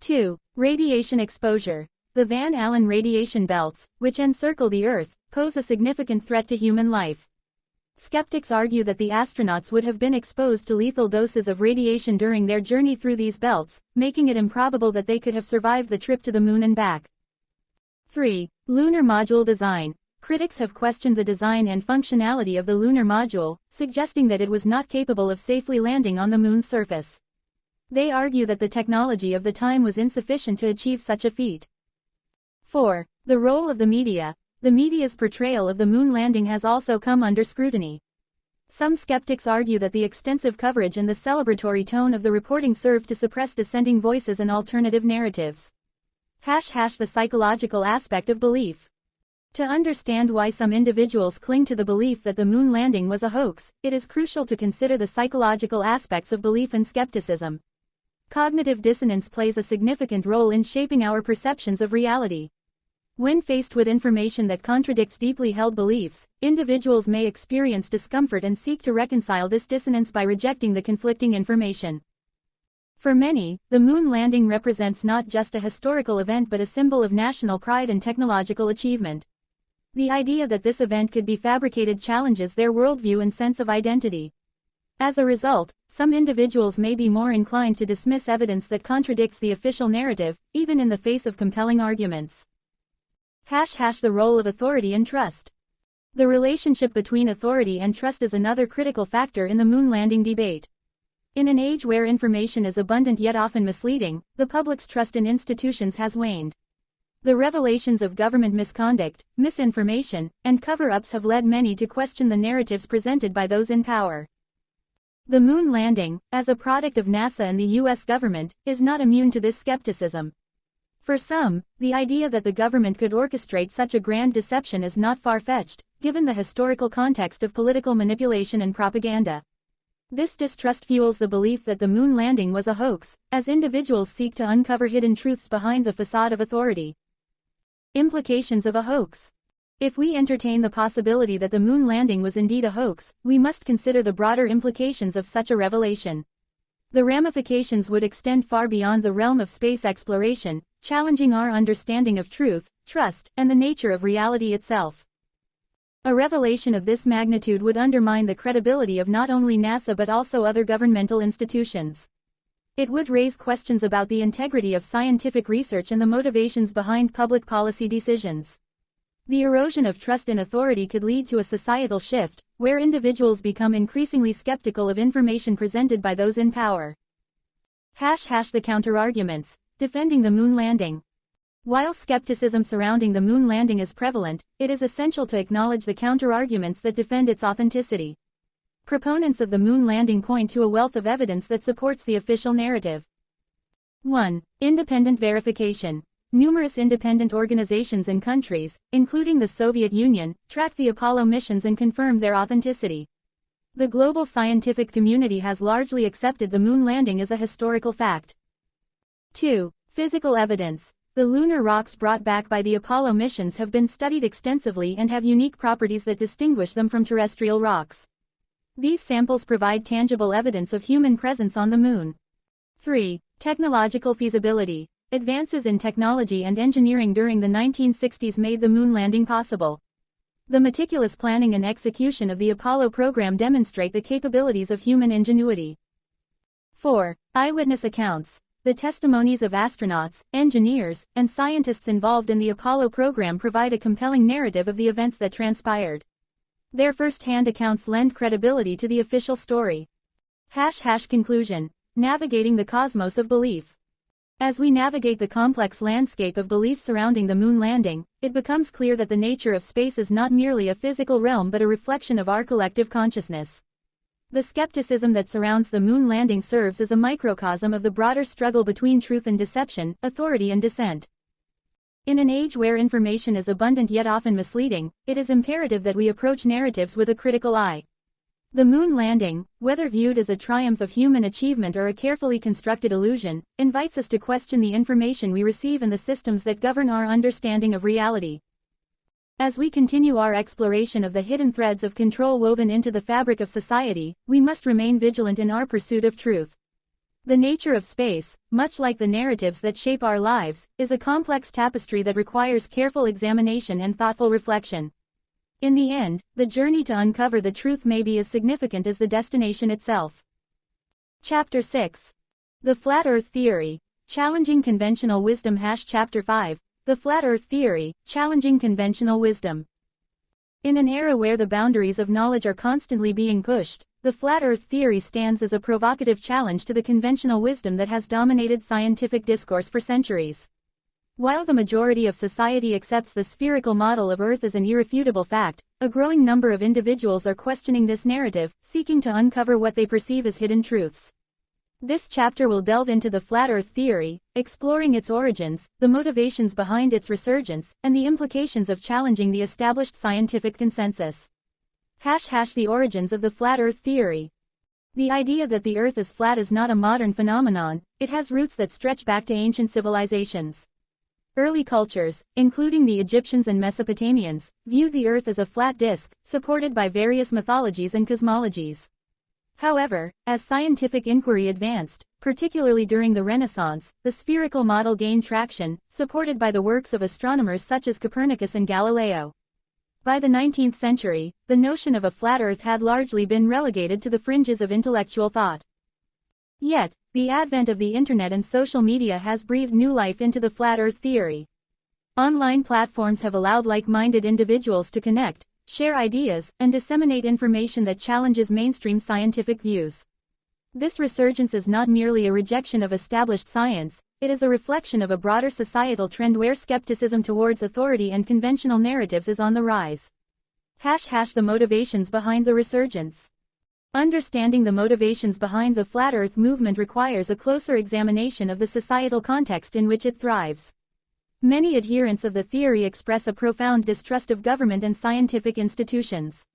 2. Radiation exposure. The Van Allen radiation belts, which encircle the Earth, pose a significant threat to human life. Skeptics argue that the astronauts would have been exposed to lethal doses of radiation during their journey through these belts, making it improbable that they could have survived the trip to the moon and back. 3. Lunar module design. Critics have questioned the design and functionality of the lunar module, suggesting that it was not capable of safely landing on the moon's surface. They argue that the technology of the time was insufficient to achieve such a feat. 4. The role of the media. The media's portrayal of the moon landing has also come under scrutiny. Some skeptics argue that the extensive coverage and the celebratory tone of the reporting served to suppress dissenting voices and alternative narratives. The psychological aspect of belief. To understand why some individuals cling to the belief that the moon landing was a hoax, it is crucial to consider the psychological aspects of belief and skepticism. Cognitive dissonance plays a significant role in shaping our perceptions of reality. When faced with information that contradicts deeply held beliefs, individuals may experience discomfort and seek to reconcile this dissonance by rejecting the conflicting information. For many, the moon landing represents not just a historical event but a symbol of national pride and technological achievement. The idea that this event could be fabricated challenges their worldview and sense of identity. As a result, some individuals may be more inclined to dismiss evidence that contradicts the official narrative, even in the face of compelling arguments. The role of authority and trust. The relationship between authority and trust is another critical factor in the moon landing debate. In an age where information is abundant yet often misleading, the public's trust in institutions has waned. The revelations of government misconduct, misinformation, and cover-ups have led many to question the narratives presented by those in power. The moon landing, as a product of NASA and the U.S. government, is not immune to this skepticism. For some, the idea that the government could orchestrate such a grand deception is not far-fetched, given the historical context of political manipulation and propaganda. This distrust fuels the belief that the moon landing was a hoax, as individuals seek to uncover hidden truths behind the facade of authority. Implications of a hoax. If we entertain the possibility that the moon landing was indeed a hoax, we must consider the broader implications of such a revelation. The ramifications would extend far beyond the realm of space exploration, challenging our understanding of truth, trust, and the nature of reality itself. A revelation of this magnitude would undermine the credibility of not only NASA but also other governmental institutions. It would raise questions about the integrity of scientific research and the motivations behind public policy decisions. The erosion of trust in authority could lead to a societal shift, where individuals become increasingly skeptical of information presented by those in power. The counter-arguments. Defending the moon landing. While skepticism surrounding the moon landing is prevalent, it is essential to acknowledge the counter-arguments that defend its authenticity. Proponents of the moon landing point to a wealth of evidence that supports the official narrative. 1. Independent verification. Numerous independent organizations and countries, including the Soviet Union, tracked the Apollo missions and confirmed their authenticity. The global scientific community has largely accepted the moon landing as a historical fact. 2. Physical evidence. The lunar rocks brought back by the Apollo missions have been studied extensively and have unique properties that distinguish them from terrestrial rocks. These samples provide tangible evidence of human presence on the moon. 3. Technological feasibility. Advances in technology and engineering during the 1960s made the moon landing possible. The meticulous planning and execution of the Apollo program demonstrate the capabilities of human ingenuity. 4. Eyewitness accounts. The testimonies of astronauts, engineers, and scientists involved in the Apollo program provide a compelling narrative of the events that transpired. Their first-hand accounts lend credibility to the official story. Conclusion. Navigating the cosmos of belief. As we navigate the complex landscape of belief surrounding the moon landing, it becomes clear that the nature of space is not merely a physical realm but a reflection of our collective consciousness. The skepticism that surrounds the moon landing serves as a microcosm of the broader struggle between truth and deception, authority and dissent. In an age where information is abundant yet often misleading, it is imperative that we approach narratives with a critical eye. The moon landing, whether viewed as a triumph of human achievement or a carefully constructed illusion, invites us to question the information we receive and the systems that govern our understanding of reality. As we continue our exploration of the hidden threads of control woven into the fabric of society, we must remain vigilant in our pursuit of truth. The nature of space, much like the narratives that shape our lives, is a complex tapestry that requires careful examination and thoughtful reflection. In the end, the journey to uncover the truth may be as significant as the destination itself. Chapter 6. The Flat Earth Theory. Challenging Conventional Wisdom. Chapter 5. The Flat Earth Theory, Challenging Conventional Wisdom. In an era where the boundaries of knowledge are constantly being pushed, the Flat Earth Theory stands as a provocative challenge to the conventional wisdom that has dominated scientific discourse for centuries. While the majority of society accepts the spherical model of Earth as an irrefutable fact, a growing number of individuals are questioning this narrative, seeking to uncover what they perceive as hidden truths. This chapter will delve into the flat Earth theory, exploring its origins, the motivations behind its resurgence, and the implications of challenging the established scientific consensus. The origins of the flat Earth theory. The idea that the Earth is flat is not a modern phenomenon, it has roots that stretch back to ancient civilizations. Early cultures, including the Egyptians and Mesopotamians, viewed the Earth as a flat disk, supported by various mythologies and cosmologies. However, as scientific inquiry advanced, particularly during the Renaissance, the spherical model gained traction, supported by the works of astronomers such as Copernicus and Galileo. By the 19th century, the notion of a flat Earth had largely been relegated to the fringes of intellectual thought. Yet, the advent of the internet and social media has breathed new life into the flat Earth theory. Online platforms have allowed like-minded individuals to connect, share ideas, and disseminate information that challenges mainstream scientific views. This resurgence is not merely a rejection of established science, it is a reflection of a broader societal trend where skepticism towards authority and conventional narratives is on the rise. The motivations behind the resurgence. Understanding the motivations behind the Flat Earth movement requires a closer examination of the societal context in which it thrives. Many adherents of the theory express a profound distrust of government and scientific institutions.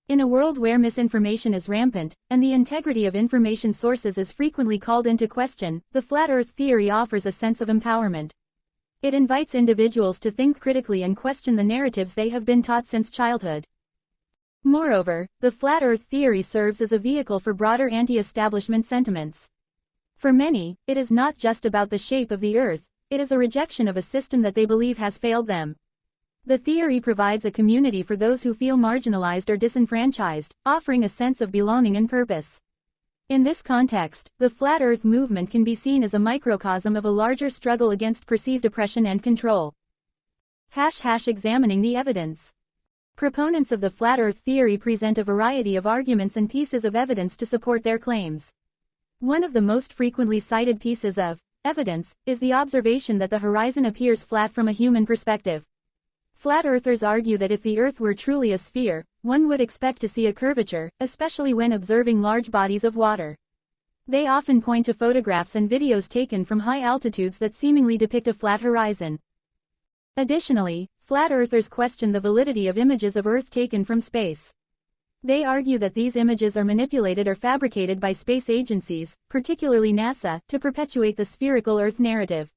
In a world where misinformation is rampant, and the integrity of information sources is frequently called into question, the Flat Earth theory offers a sense of empowerment. It invites individuals to think critically and question the narratives they have been taught since childhood. Moreover, the Flat Earth theory serves as a vehicle for broader anti-establishment sentiments. For many, it is not just about the shape of the Earth, it is a rejection of a system that they believe has failed them. The theory provides a community for those who feel marginalized or disenfranchised, offering a sense of belonging and purpose. In this context, the Flat Earth movement can be seen as a microcosm of a larger struggle against perceived oppression and control. Examining the evidence. Proponents of the Flat Earth theory present a variety of arguments and pieces of evidence to support their claims. One of the most frequently cited pieces of evidence is the observation that the horizon appears flat from a human perspective. Flat Earthers argue that if the Earth were truly a sphere, one would expect to see a curvature, especially when observing large bodies of water. They often point to photographs and videos taken from high altitudes that seemingly depict a flat horizon. Additionally, Flat Earthers question the validity of images of Earth taken from space. They argue that these images are manipulated or fabricated by space agencies, particularly NASA, to perpetuate the spherical Earth narrative.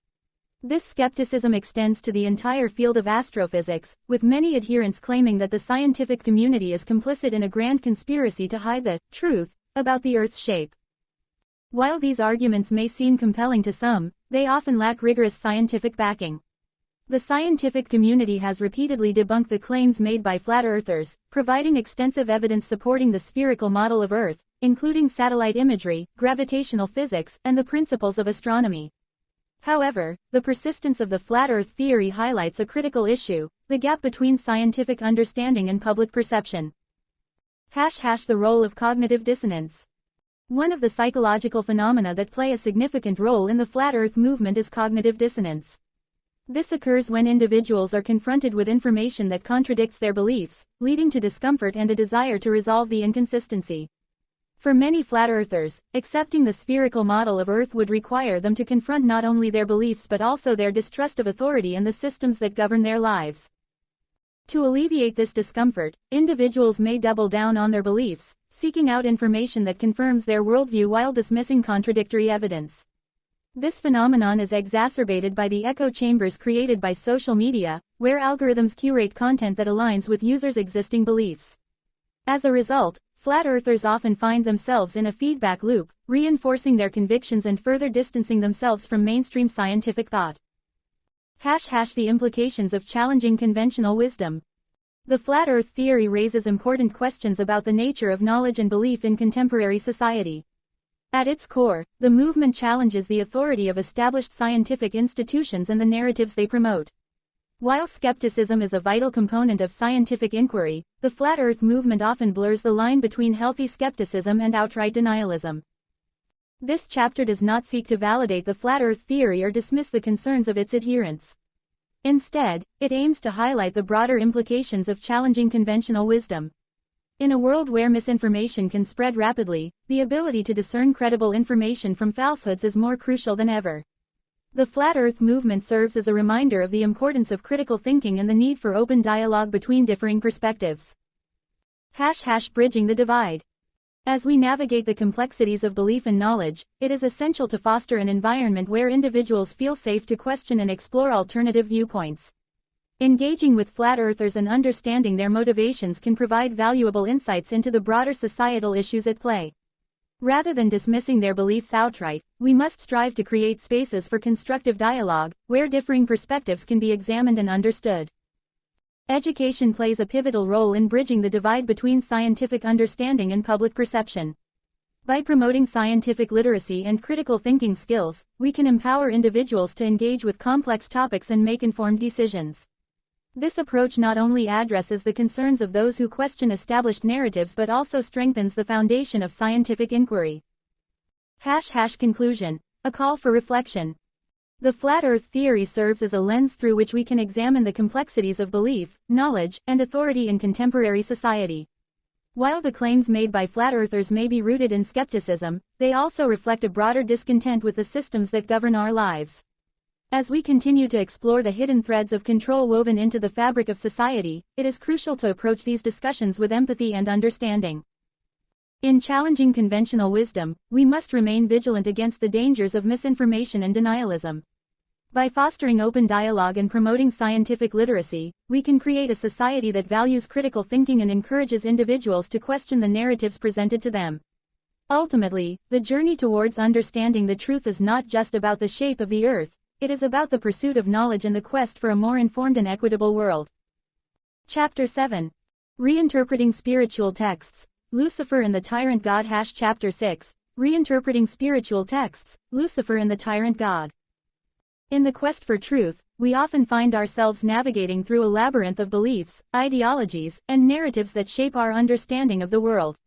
This skepticism extends to the entire field of astrophysics, with many adherents claiming that the scientific community is complicit in a grand conspiracy to hide the truth about the Earth's shape. While these arguments may seem compelling to some, they often lack rigorous scientific backing. The scientific community has repeatedly debunked the claims made by Flat Earthers, providing extensive evidence supporting the spherical model of Earth, including satellite imagery, gravitational physics, and the principles of astronomy. However, the persistence of the Flat Earth theory highlights a critical issue: the gap between scientific understanding and public perception. The role of cognitive dissonance. One of the psychological phenomena that play a significant role in the Flat Earth movement is cognitive dissonance. This occurs when individuals are confronted with information that contradicts their beliefs, leading to discomfort and a desire to resolve the inconsistency. For many Flat Earthers, accepting the spherical model of Earth would require them to confront not only their beliefs but also their distrust of authority and the systems that govern their lives. To alleviate this discomfort, individuals may double down on their beliefs, seeking out information that confirms their worldview while dismissing contradictory evidence. This phenomenon is exacerbated by the echo chambers created by social media, where algorithms curate content that aligns with users' existing beliefs. As a result, Flat Earthers often find themselves in a feedback loop, reinforcing their convictions and further distancing themselves from mainstream scientific thought. The implications of challenging conventional wisdom. The Flat Earth theory raises important questions about the nature of knowledge and belief in contemporary society. At its core, the movement challenges the authority of established scientific institutions and the narratives they promote. While skepticism is a vital component of scientific inquiry, the Flat Earth movement often blurs the line between healthy skepticism and outright denialism. This chapter does not seek to validate the Flat Earth theory or dismiss the concerns of its adherents. Instead, it aims to highlight the broader implications of challenging conventional wisdom. In a world where misinformation can spread rapidly, the ability to discern credible information from falsehoods is more crucial than ever. The Flat Earth movement serves as a reminder of the importance of critical thinking and the need for open dialogue between differing perspectives. Bridging the divide. As we navigate the complexities of belief and knowledge, it is essential to foster an environment where individuals feel safe to question and explore alternative viewpoints. Engaging with flat earthers and understanding their motivations can provide valuable insights into the broader societal issues at play. Rather than dismissing their beliefs outright, we must strive to create spaces for constructive dialogue, where differing perspectives can be examined and understood. Education plays a pivotal role in bridging the divide between scientific understanding and public perception. By promoting scientific literacy and critical thinking skills, we can empower individuals to engage with complex topics and make informed decisions. This approach not only addresses the concerns of those who question established narratives but also strengthens the foundation of scientific inquiry. Conclusion. A call for reflection. The flat earth theory serves as a lens through which we can examine the complexities of belief, knowledge, and authority in contemporary society. While the claims made by flat earthers may be rooted in skepticism, they also reflect a broader discontent with the systems that govern our lives. As we continue to explore the hidden threads of control woven into the fabric of society, it is crucial to approach these discussions with empathy and understanding. In challenging conventional wisdom, we must remain vigilant against the dangers of misinformation and denialism. By fostering open dialogue and promoting scientific literacy, we can create a society that values critical thinking and encourages individuals to question the narratives presented to them. Ultimately, the journey towards understanding the truth is not just about the shape of the earth. It is about the pursuit of knowledge and the quest for a more informed and equitable world. Chapter 7. Reinterpreting Spiritual Texts, Lucifer and the Tyrant God. Chapter 6. Reinterpreting Spiritual Texts, Lucifer and the Tyrant God. In the quest for truth, we often find ourselves navigating through a labyrinth of beliefs, ideologies, and narratives that shape our understanding of the world.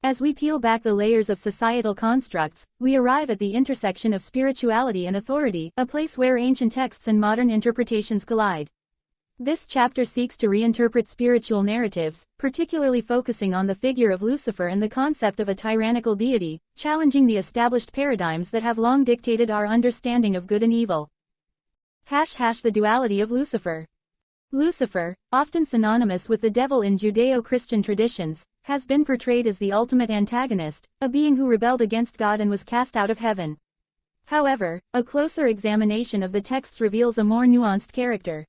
As we peel back the layers of societal constructs, we arrive at the intersection of spirituality and authority, a place where ancient texts and modern interpretations collide. This chapter seeks to reinterpret spiritual narratives, particularly focusing on the figure of Lucifer and the concept of a tyrannical deity, challenging the established paradigms that have long dictated our understanding of good and evil. The duality of Lucifer. Lucifer, often synonymous with the devil in Judeo-Christian traditions, has been portrayed as the ultimate antagonist, a being who rebelled against God and was cast out of heaven. However, a closer examination of the texts reveals a more nuanced character.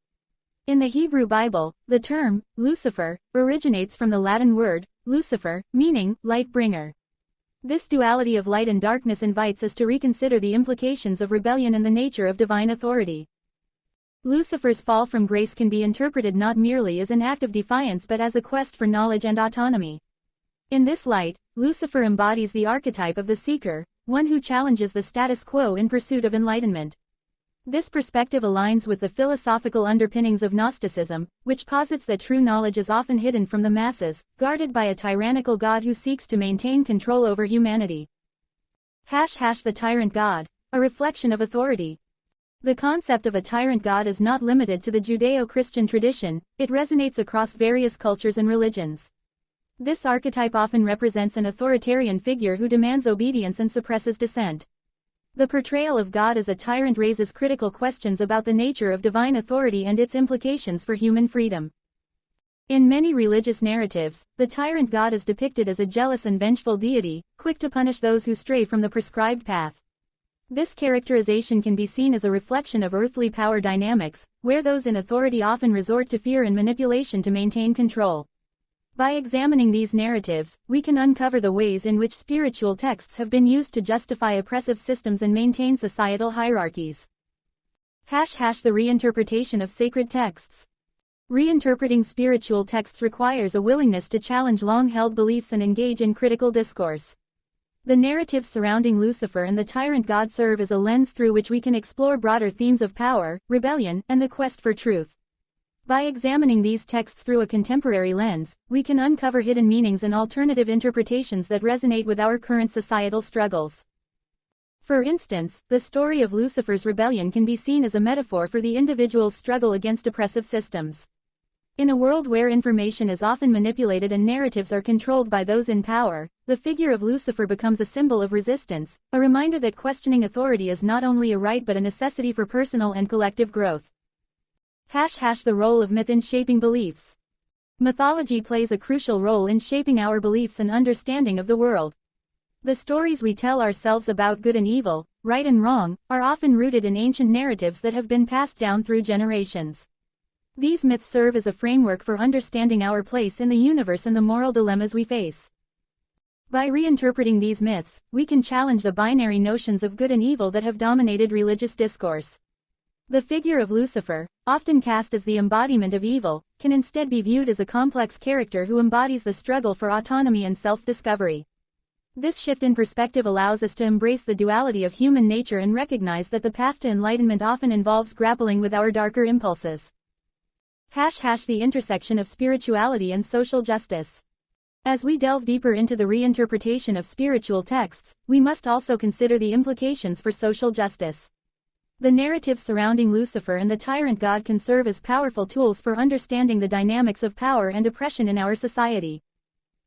In the Hebrew Bible, the term, Lucifer, originates from the Latin word, Lucifer, meaning, light bringer. This duality of light and darkness invites us to reconsider the implications of rebellion and the nature of divine authority. Lucifer's fall from grace can be interpreted not merely as an act of defiance but as a quest for knowledge and autonomy. In this light, Lucifer embodies the archetype of the seeker, one who challenges the status quo in pursuit of enlightenment. This perspective aligns with the philosophical underpinnings of Gnosticism, which posits that true knowledge is often hidden from the masses, guarded by a tyrannical God who seeks to maintain control over humanity. The Tyrant God, a reflection of authority. The concept of a tyrant god is not limited to the Judeo-Christian tradition, it resonates across various cultures and religions. This archetype often represents an authoritarian figure who demands obedience and suppresses dissent. The portrayal of God as a tyrant raises critical questions about the nature of divine authority and its implications for human freedom. In many religious narratives, the tyrant god is depicted as a jealous and vengeful deity, quick to punish those who stray from the prescribed path. This characterization can be seen as a reflection of earthly power dynamics, where those in authority often resort to fear and manipulation to maintain control. By examining these narratives, we can uncover the ways in which spiritual texts have been used to justify oppressive systems and maintain societal hierarchies. The reinterpretation of sacred texts. Reinterpreting spiritual texts requires a willingness to challenge long-held beliefs and engage in critical discourse. The narratives surrounding Lucifer and the tyrant god serve as a lens through which we can explore broader themes of power, rebellion, and the quest for truth. By examining these texts through a contemporary lens, we can uncover hidden meanings and alternative interpretations that resonate with our current societal struggles. For instance, the story of Lucifer's rebellion can be seen as a metaphor for the individual's struggle against oppressive systems. In a world where information is often manipulated and narratives are controlled by those in power, the figure of Lucifer becomes a symbol of resistance, a reminder that questioning authority is not only a right but a necessity for personal and collective growth. The role of myth in shaping beliefs. Mythology plays a crucial role in shaping our beliefs and understanding of the world. The stories we tell ourselves about good and evil, right and wrong, are often rooted in ancient narratives that have been passed down through generations. These myths serve as a framework for understanding our place in the universe and the moral dilemmas we face. By reinterpreting these myths, we can challenge the binary notions of good and evil that have dominated religious discourse. The figure of Lucifer, often cast as the embodiment of evil, can instead be viewed as a complex character who embodies the struggle for autonomy and self-discovery. This shift in perspective allows us to embrace the duality of human nature and recognize that the path to enlightenment often involves grappling with our darker impulses. The intersection of spirituality and social justice. As we delve deeper into the reinterpretation of spiritual texts, we must also consider the implications for social justice. The narratives surrounding Lucifer and the tyrant god can serve as powerful tools for understanding the dynamics of power and oppression in our society.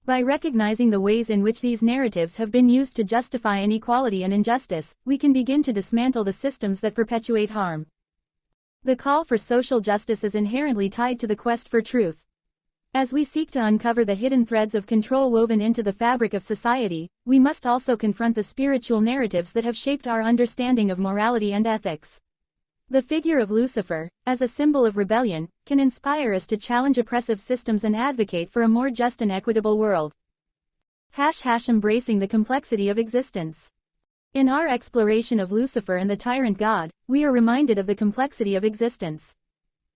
By recognizing the ways in which these narratives have been used to justify inequality and injustice, we can begin to dismantle the systems that perpetuate harm. The call for social justice is inherently tied to the quest for truth. As we seek to uncover the hidden threads of control woven into the fabric of society, we must also confront the spiritual narratives that have shaped our understanding of morality and ethics. The figure of Lucifer, as a symbol of rebellion, can inspire us to challenge oppressive systems and advocate for a more just and equitable world. Embracing the complexity of existence. In our exploration of Lucifer and the tyrant god, we are reminded of the complexity of existence.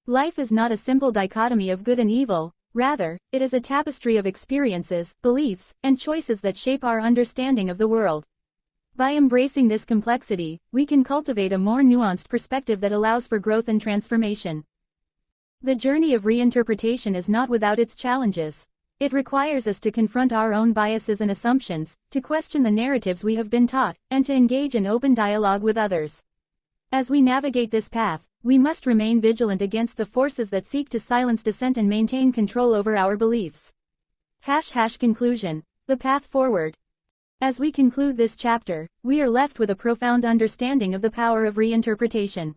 Life is not a simple dichotomy of good and evil, rather, it is a tapestry of experiences, beliefs, and choices that shape our understanding of the world. By embracing this complexity, we can cultivate a more nuanced perspective that allows for growth and transformation. The journey of reinterpretation is not without its challenges. It requires us to confront our own biases and assumptions, to question the narratives we have been taught, and to engage in open dialogue with others. As we navigate this path, we must remain vigilant against the forces that seek to silence dissent and maintain control over our beliefs. Conclusion. The path forward. As we conclude this chapter, we are left with a profound understanding of the power of reinterpretation.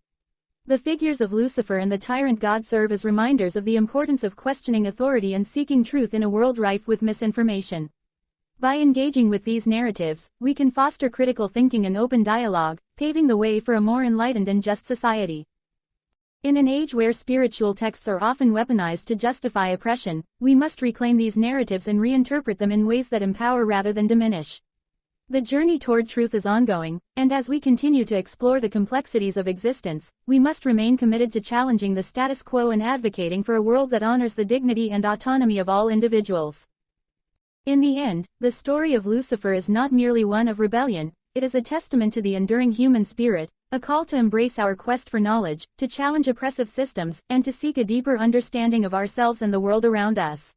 The figures of Lucifer and the tyrant god serve as reminders of the importance of questioning authority and seeking truth in a world rife with misinformation. By engaging with these narratives, we can foster critical thinking and open dialogue, paving the way for a more enlightened and just society. In an age where spiritual texts are often weaponized to justify oppression, we must reclaim these narratives and reinterpret them in ways that empower rather than diminish. The journey toward truth is ongoing, and as we continue to explore the complexities of existence, we must remain committed to challenging the status quo and advocating for a world that honors the dignity and autonomy of all individuals. In the end, the story of Lucifer is not merely one of rebellion, it is a testament to the enduring human spirit, a call to embrace our quest for knowledge, to challenge oppressive systems, and to seek a deeper understanding of ourselves and the world around us.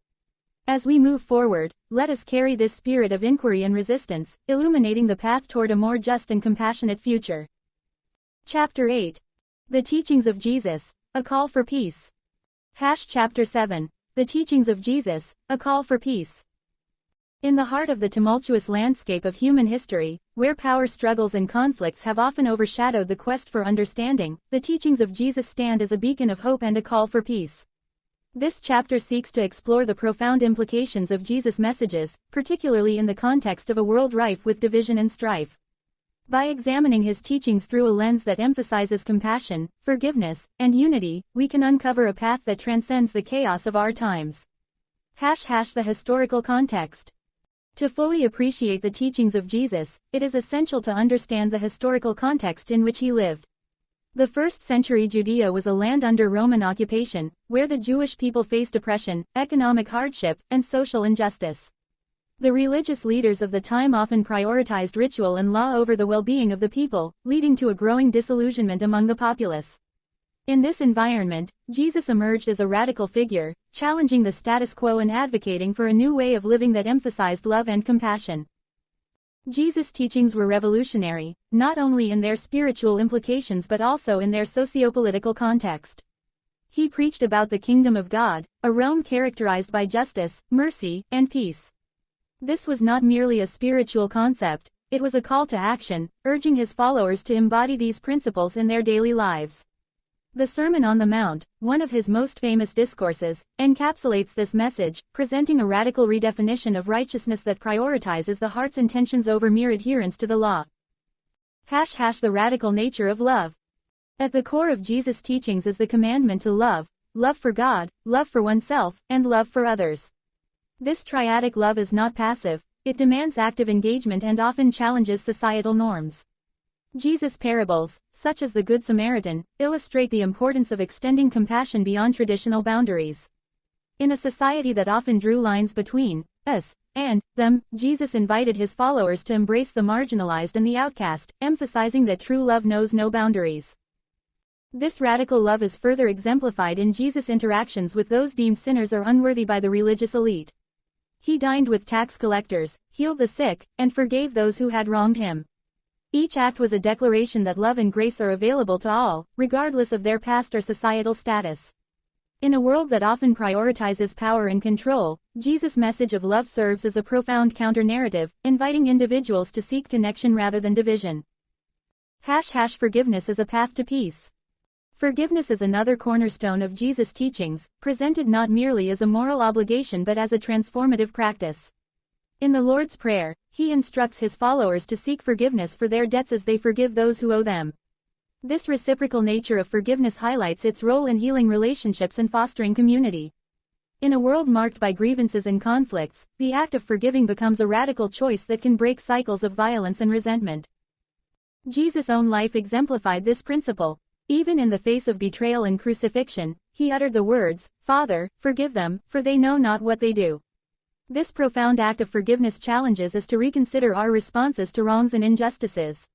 As we move forward, let us carry this spirit of inquiry and resistance, illuminating the path toward a more just and compassionate future. Chapter 8. The Teachings of Jesus, a Call for Peace. Chapter 7. The Teachings of Jesus, a Call for Peace. In the heart of the tumultuous landscape of human history, where power struggles and conflicts have often overshadowed the quest for understanding, the teachings of Jesus stand as a beacon of hope and a call for peace. This chapter seeks to explore the profound implications of Jesus' messages, particularly in the context of a world rife with division and strife. By examining his teachings through a lens that emphasizes compassion, forgiveness, and unity, we can uncover a path that transcends the chaos of our times. The historical context. To fully appreciate the teachings of Jesus, it is essential to understand the historical context in which he lived. The 1st century Judea was a land under Roman occupation, where the Jewish people faced oppression, economic hardship, and social injustice. The religious leaders of the time often prioritized ritual and law over the well-being of the people, leading to a growing disillusionment among the populace. In this environment, Jesus emerged as a radical figure, challenging the status quo and advocating for a new way of living that emphasized love and compassion. Jesus' teachings were revolutionary, not only in their spiritual implications but also in their socio-political context. He preached about the kingdom of God, a realm characterized by justice, mercy, and peace. This was not merely a spiritual concept, it was a call to action, urging his followers to embody these principles in their daily lives. The Sermon on the Mount, one of his most famous discourses, encapsulates this message, presenting a radical redefinition of righteousness that prioritizes the heart's intentions over mere adherence to the law. The radical nature of love. At the core of Jesus' teachings is the commandment to love for God, love for oneself, and love for others. This triadic love is not passive, it demands active engagement and often challenges societal norms. Jesus' parables, such as the Good Samaritan, illustrate the importance of extending compassion beyond traditional boundaries. In a society that often drew lines between us and them, Jesus invited his followers to embrace the marginalized and the outcast, emphasizing that true love knows no boundaries. This radical love is further exemplified in Jesus' interactions with those deemed sinners or unworthy by the religious elite. He dined with tax collectors, healed the sick, and forgave those who had wronged him. Each act was a declaration that love and grace are available to all, regardless of their past or societal status. In a world that often prioritizes power and control, Jesus' message of love serves as a profound counter-narrative, inviting individuals to seek connection rather than division. Forgiveness as a path to peace. Forgiveness is another cornerstone of Jesus' teachings, presented not merely as a moral obligation but as a transformative practice. In the Lord's Prayer, he instructs his followers to seek forgiveness for their debts as they forgive those who owe them. This reciprocal nature of forgiveness highlights its role in healing relationships and fostering community. In a world marked by grievances and conflicts, the act of forgiving becomes a radical choice that can break cycles of violence and resentment. Jesus' own life exemplified this principle. Even in the face of betrayal and crucifixion, he uttered the words, "Father, forgive them, for they know not what they do." This profound act of forgiveness challenges us to reconsider our responses to wrongs and injustices.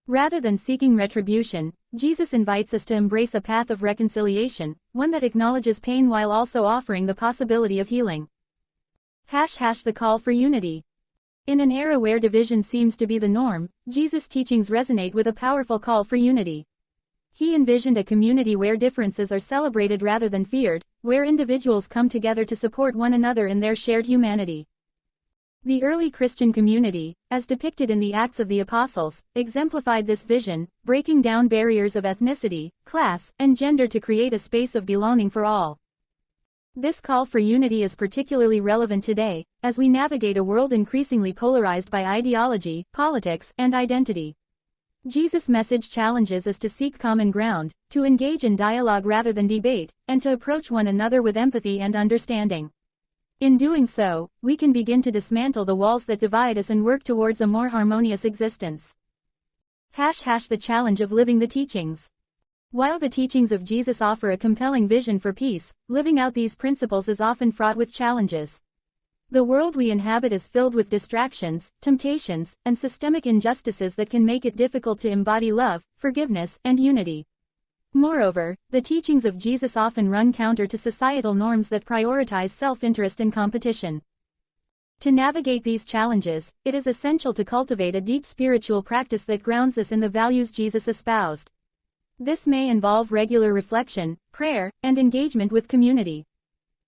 Rather than seeking retribution, Jesus invites us to embrace a path of reconciliation, one that acknowledges pain while also offering the possibility of healing. The call for unity. In an era where division seems to be the norm, Jesus' teachings resonate with a powerful call for unity. He envisioned a community where differences are celebrated rather than feared, where individuals come together to support one another in their shared humanity. The early Christian community, as depicted in the Acts of the Apostles, exemplified this vision, breaking down barriers of ethnicity, class, and gender to create a space of belonging for all. This call for unity is particularly relevant today, as we navigate a world increasingly polarized by ideology, politics, and identity. Jesus' message challenges us to seek common ground, to engage in dialogue rather than debate, and to approach one another with empathy and understanding. In doing so, we can begin to dismantle the walls that divide us and work towards a more harmonious existence. The challenge of living the teachings. While the teachings of Jesus offer a compelling vision for peace, living out these principles is often fraught with challenges. The world we inhabit is filled with distractions, temptations, and systemic injustices that can make it difficult to embody love, forgiveness, and unity. Moreover, the teachings of Jesus often run counter to societal norms that prioritize self-interest and competition. To navigate these challenges, it is essential to cultivate a deep spiritual practice that grounds us in the values Jesus espoused. This may involve regular reflection, prayer, and engagement with community.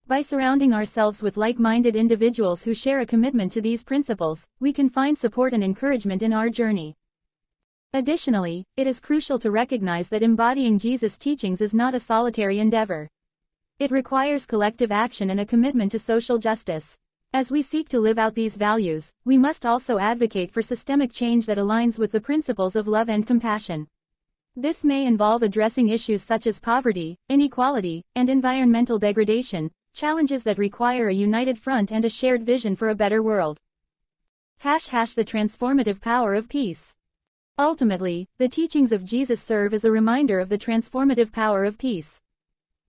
By surrounding ourselves with like-minded individuals who share a commitment to these principles, we can find support and encouragement in our journey. Additionally, it is crucial to recognize that embodying Jesus' teachings is not a solitary endeavor. It requires collective action and a commitment to social justice. As we seek to live out these values, we must also advocate for systemic change that aligns with the principles of love and compassion. This may involve addressing issues such as poverty, inequality, and environmental degradation, challenges that require a united front and a shared vision for a better world. The transformative power of peace. Ultimately, the teachings of Jesus serve as a reminder of the transformative power of peace.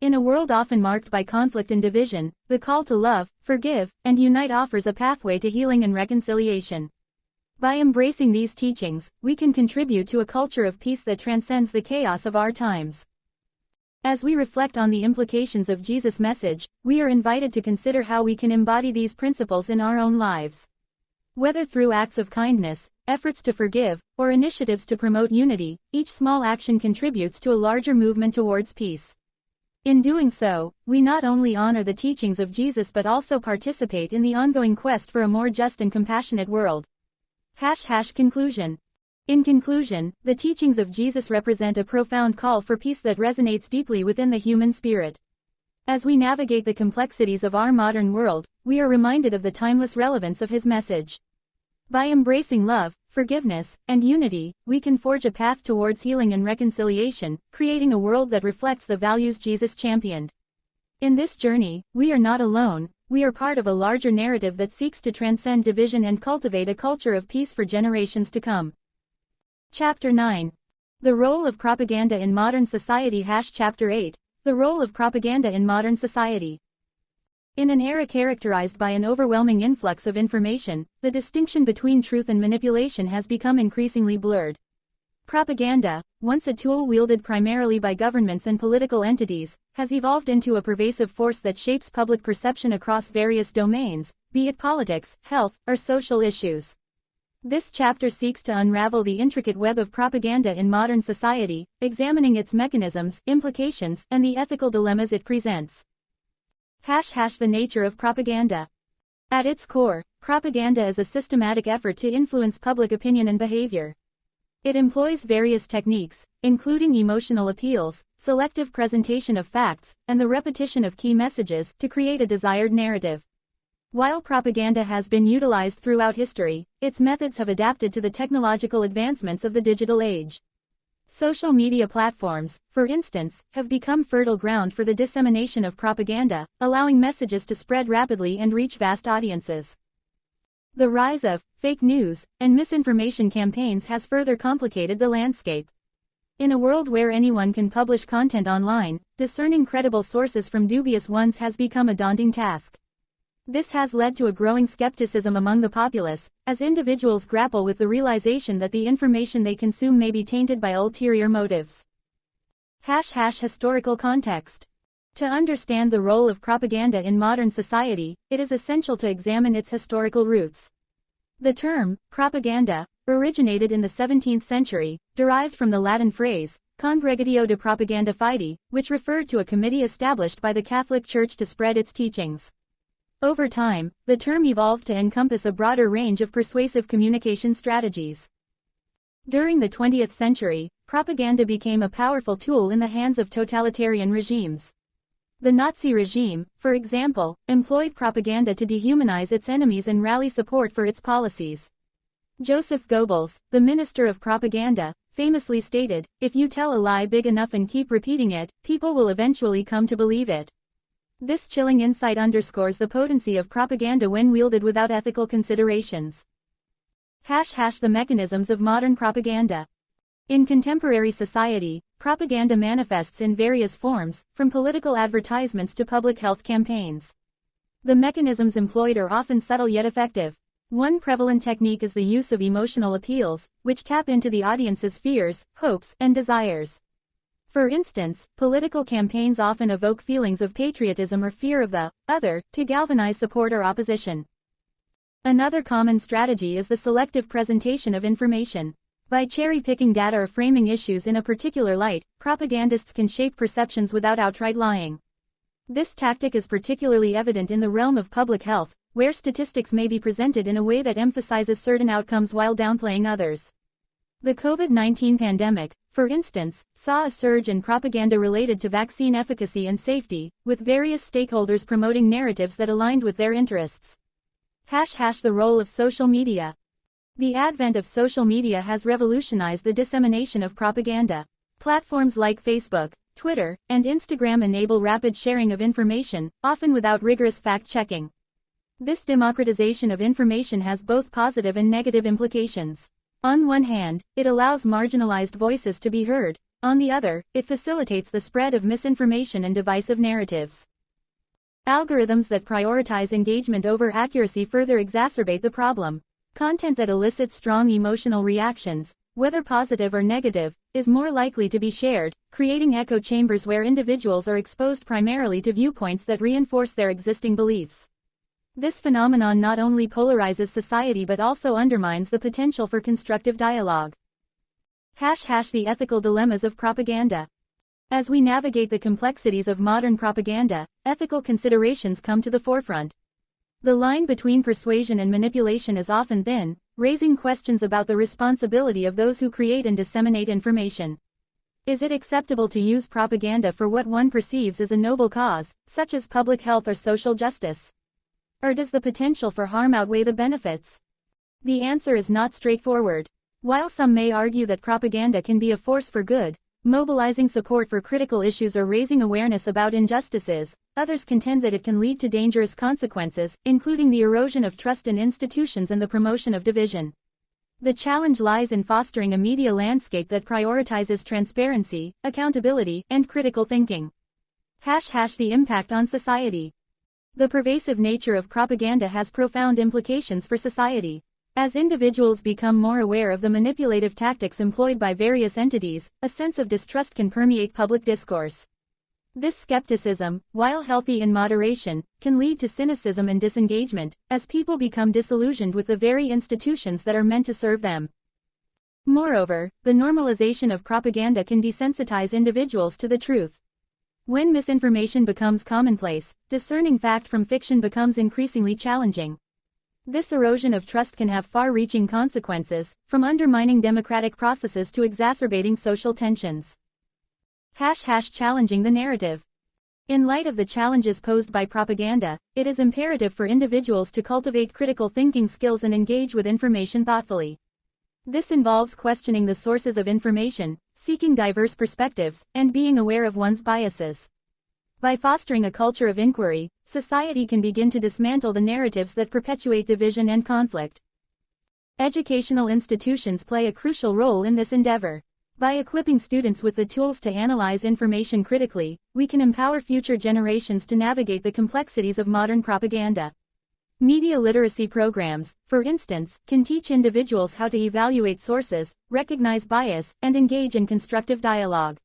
In a world often marked by conflict and division, the call to love, forgive, and unite offers a pathway to healing and reconciliation. By embracing these teachings, we can contribute to a culture of peace that transcends the chaos of our times. As we reflect on the implications of Jesus' message, we are invited to consider how we can embody these principles in our own lives. Whether through acts of kindness, efforts to forgive, or initiatives to promote unity, each small action contributes to a larger movement towards peace. In doing so, we not only honor the teachings of Jesus but also participate in the ongoing quest for a more just and compassionate world. Conclusion. In conclusion, the teachings of Jesus represent a profound call for peace that resonates deeply within the human spirit. As we navigate the complexities of our modern world, we are reminded of the timeless relevance of his message. By embracing love, forgiveness, and unity, we can forge a path towards healing and reconciliation, creating a world that reflects the values Jesus championed. In this journey, we are not alone, we are part of a larger narrative that seeks to transcend division and cultivate a culture of peace for generations to come. Chapter 9. The Role of Propaganda in Modern Society. Chapter 8. The Role of Propaganda in Modern Society. In an era characterized by an overwhelming influx of information, the distinction between truth and manipulation has become increasingly blurred. Propaganda, once a tool wielded primarily by governments and political entities, has evolved into a pervasive force that shapes public perception across various domains, be it politics, health, or social issues. This chapter seeks to unravel the intricate web of propaganda in modern society, examining its mechanisms, implications, and the ethical dilemmas it presents. The nature of propaganda. At its core, propaganda is a systematic effort to influence public opinion and behavior. It employs various techniques, including emotional appeals, selective presentation of facts, and the repetition of key messages, to create a desired narrative. While propaganda has been utilized throughout history, its methods have adapted to the technological advancements of the digital age. Social media platforms, for instance, have become fertile ground for the dissemination of propaganda, allowing messages to spread rapidly and reach vast audiences. The rise of fake news and misinformation campaigns has further complicated the landscape. In a world where anyone can publish content online, discerning credible sources from dubious ones has become a daunting task. This has led to a growing skepticism among the populace, as individuals grapple with the realization that the information they consume may be tainted by ulterior motives. Historical context. To understand the role of propaganda in modern society, it is essential to examine its historical roots. The term, propaganda, originated in the 17th century, derived from the Latin phrase, Congregatio de Propaganda Fide, which referred to a committee established by the Catholic Church to spread its teachings. Over time, the term evolved to encompass a broader range of persuasive communication strategies. During the 20th century, propaganda became a powerful tool in the hands of totalitarian regimes. The Nazi regime, for example, employed propaganda to dehumanize its enemies and rally support for its policies. Joseph Goebbels, the minister of propaganda, famously stated, "If you tell a lie big enough and keep repeating it, people will eventually come to believe it." This chilling insight underscores the potency of propaganda when wielded without ethical considerations. The mechanisms of modern propaganda. In contemporary society, propaganda manifests in various forms, from political advertisements to public health campaigns. The mechanisms employed are often subtle yet effective. One prevalent technique is the use of emotional appeals, which tap into the audience's fears, hopes, and desires. For instance, political campaigns often evoke feelings of patriotism or fear of the other, to galvanize support or opposition. Another common strategy is the selective presentation of information. By cherry-picking data or framing issues in a particular light, propagandists can shape perceptions without outright lying. This tactic is particularly evident in the realm of public health, where statistics may be presented in a way that emphasizes certain outcomes while downplaying others. The COVID-19 pandemic, for instance, saw a surge in propaganda related to vaccine efficacy and safety, with various stakeholders promoting narratives that aligned with their interests. The role of social media. The advent of social media has revolutionized the dissemination of propaganda. Platforms like Facebook, Twitter, and Instagram enable rapid sharing of information, often without rigorous fact-checking. This democratization of information has both positive and negative implications. On one hand, it allows marginalized voices to be heard. On the other, it facilitates the spread of misinformation and divisive narratives. Algorithms that prioritize engagement over accuracy further exacerbate the problem. Content that elicits strong emotional reactions, whether positive or negative, is more likely to be shared, creating echo chambers where individuals are exposed primarily to viewpoints that reinforce their existing beliefs. This phenomenon not only polarizes society but also undermines the potential for constructive dialogue. The ethical dilemmas of propaganda. As we navigate the complexities of modern propaganda, ethical considerations come to the forefront. The line between persuasion and manipulation is often thin, raising questions about the responsibility of those who create and disseminate information. Is it acceptable to use propaganda for what one perceives as a noble cause, such as public health or social justice? Or does the potential for harm outweigh the benefits? The answer is not straightforward. While some may argue that propaganda can be a force for good, mobilizing support for critical issues or raising awareness about injustices, others contend that it can lead to dangerous consequences, including the erosion of trust in institutions and the promotion of division. The challenge lies in fostering a media landscape that prioritizes transparency, accountability, and critical thinking. The impact on society. The pervasive nature of propaganda has profound implications for society. As individuals become more aware of the manipulative tactics employed by various entities, a sense of distrust can permeate public discourse. This skepticism, while healthy in moderation, can lead to cynicism and disengagement, as people become disillusioned with the very institutions that are meant to serve them. Moreover, the normalization of propaganda can desensitize individuals to the truth. When misinformation becomes commonplace, discerning fact from fiction becomes increasingly challenging. This erosion of trust can have far-reaching consequences, from undermining democratic processes to exacerbating social tensions. Challenging the narrative. In light of the challenges posed by propaganda, it is imperative for individuals to cultivate critical thinking skills and engage with information thoughtfully. This involves questioning the sources of information, seeking diverse perspectives, and being aware of one's biases. By fostering a culture of inquiry, society can begin to dismantle the narratives that perpetuate division and conflict. Educational institutions play a crucial role in this endeavor. By equipping students with the tools to analyze information critically, we can empower future generations to navigate the complexities of modern propaganda. Media literacy programs, for instance, can teach individuals how to evaluate sources, recognize bias, and engage in constructive dialogue.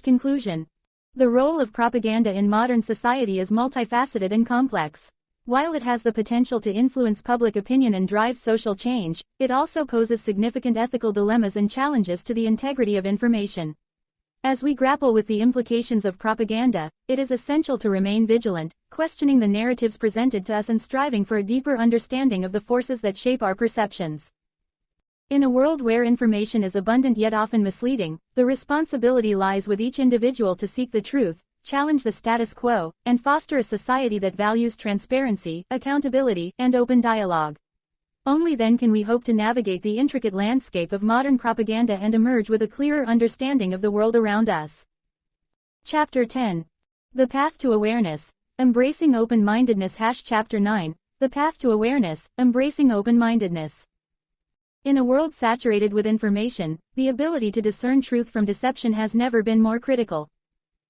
Conclusion. The role of propaganda in modern society is multifaceted and complex. While it has the potential to influence public opinion and drive social change, it also poses significant ethical dilemmas and challenges to the integrity of information. As we grapple with the implications of propaganda, it is essential to remain vigilant, questioning the narratives presented to us and striving for a deeper understanding of the forces that shape our perceptions. In a world where information is abundant yet often misleading, the responsibility lies with each individual to seek the truth, challenge the status quo, and foster a society that values transparency, accountability, and open dialogue. Only then can we hope to navigate the intricate landscape of modern propaganda and emerge with a clearer understanding of the world around us. Chapter 10. The Path to Awareness. Embracing Open-Mindedness. Chapter 9. The Path to Awareness, Embracing Open-Mindedness. In a world saturated with information, the ability to discern truth from deception has never been more critical.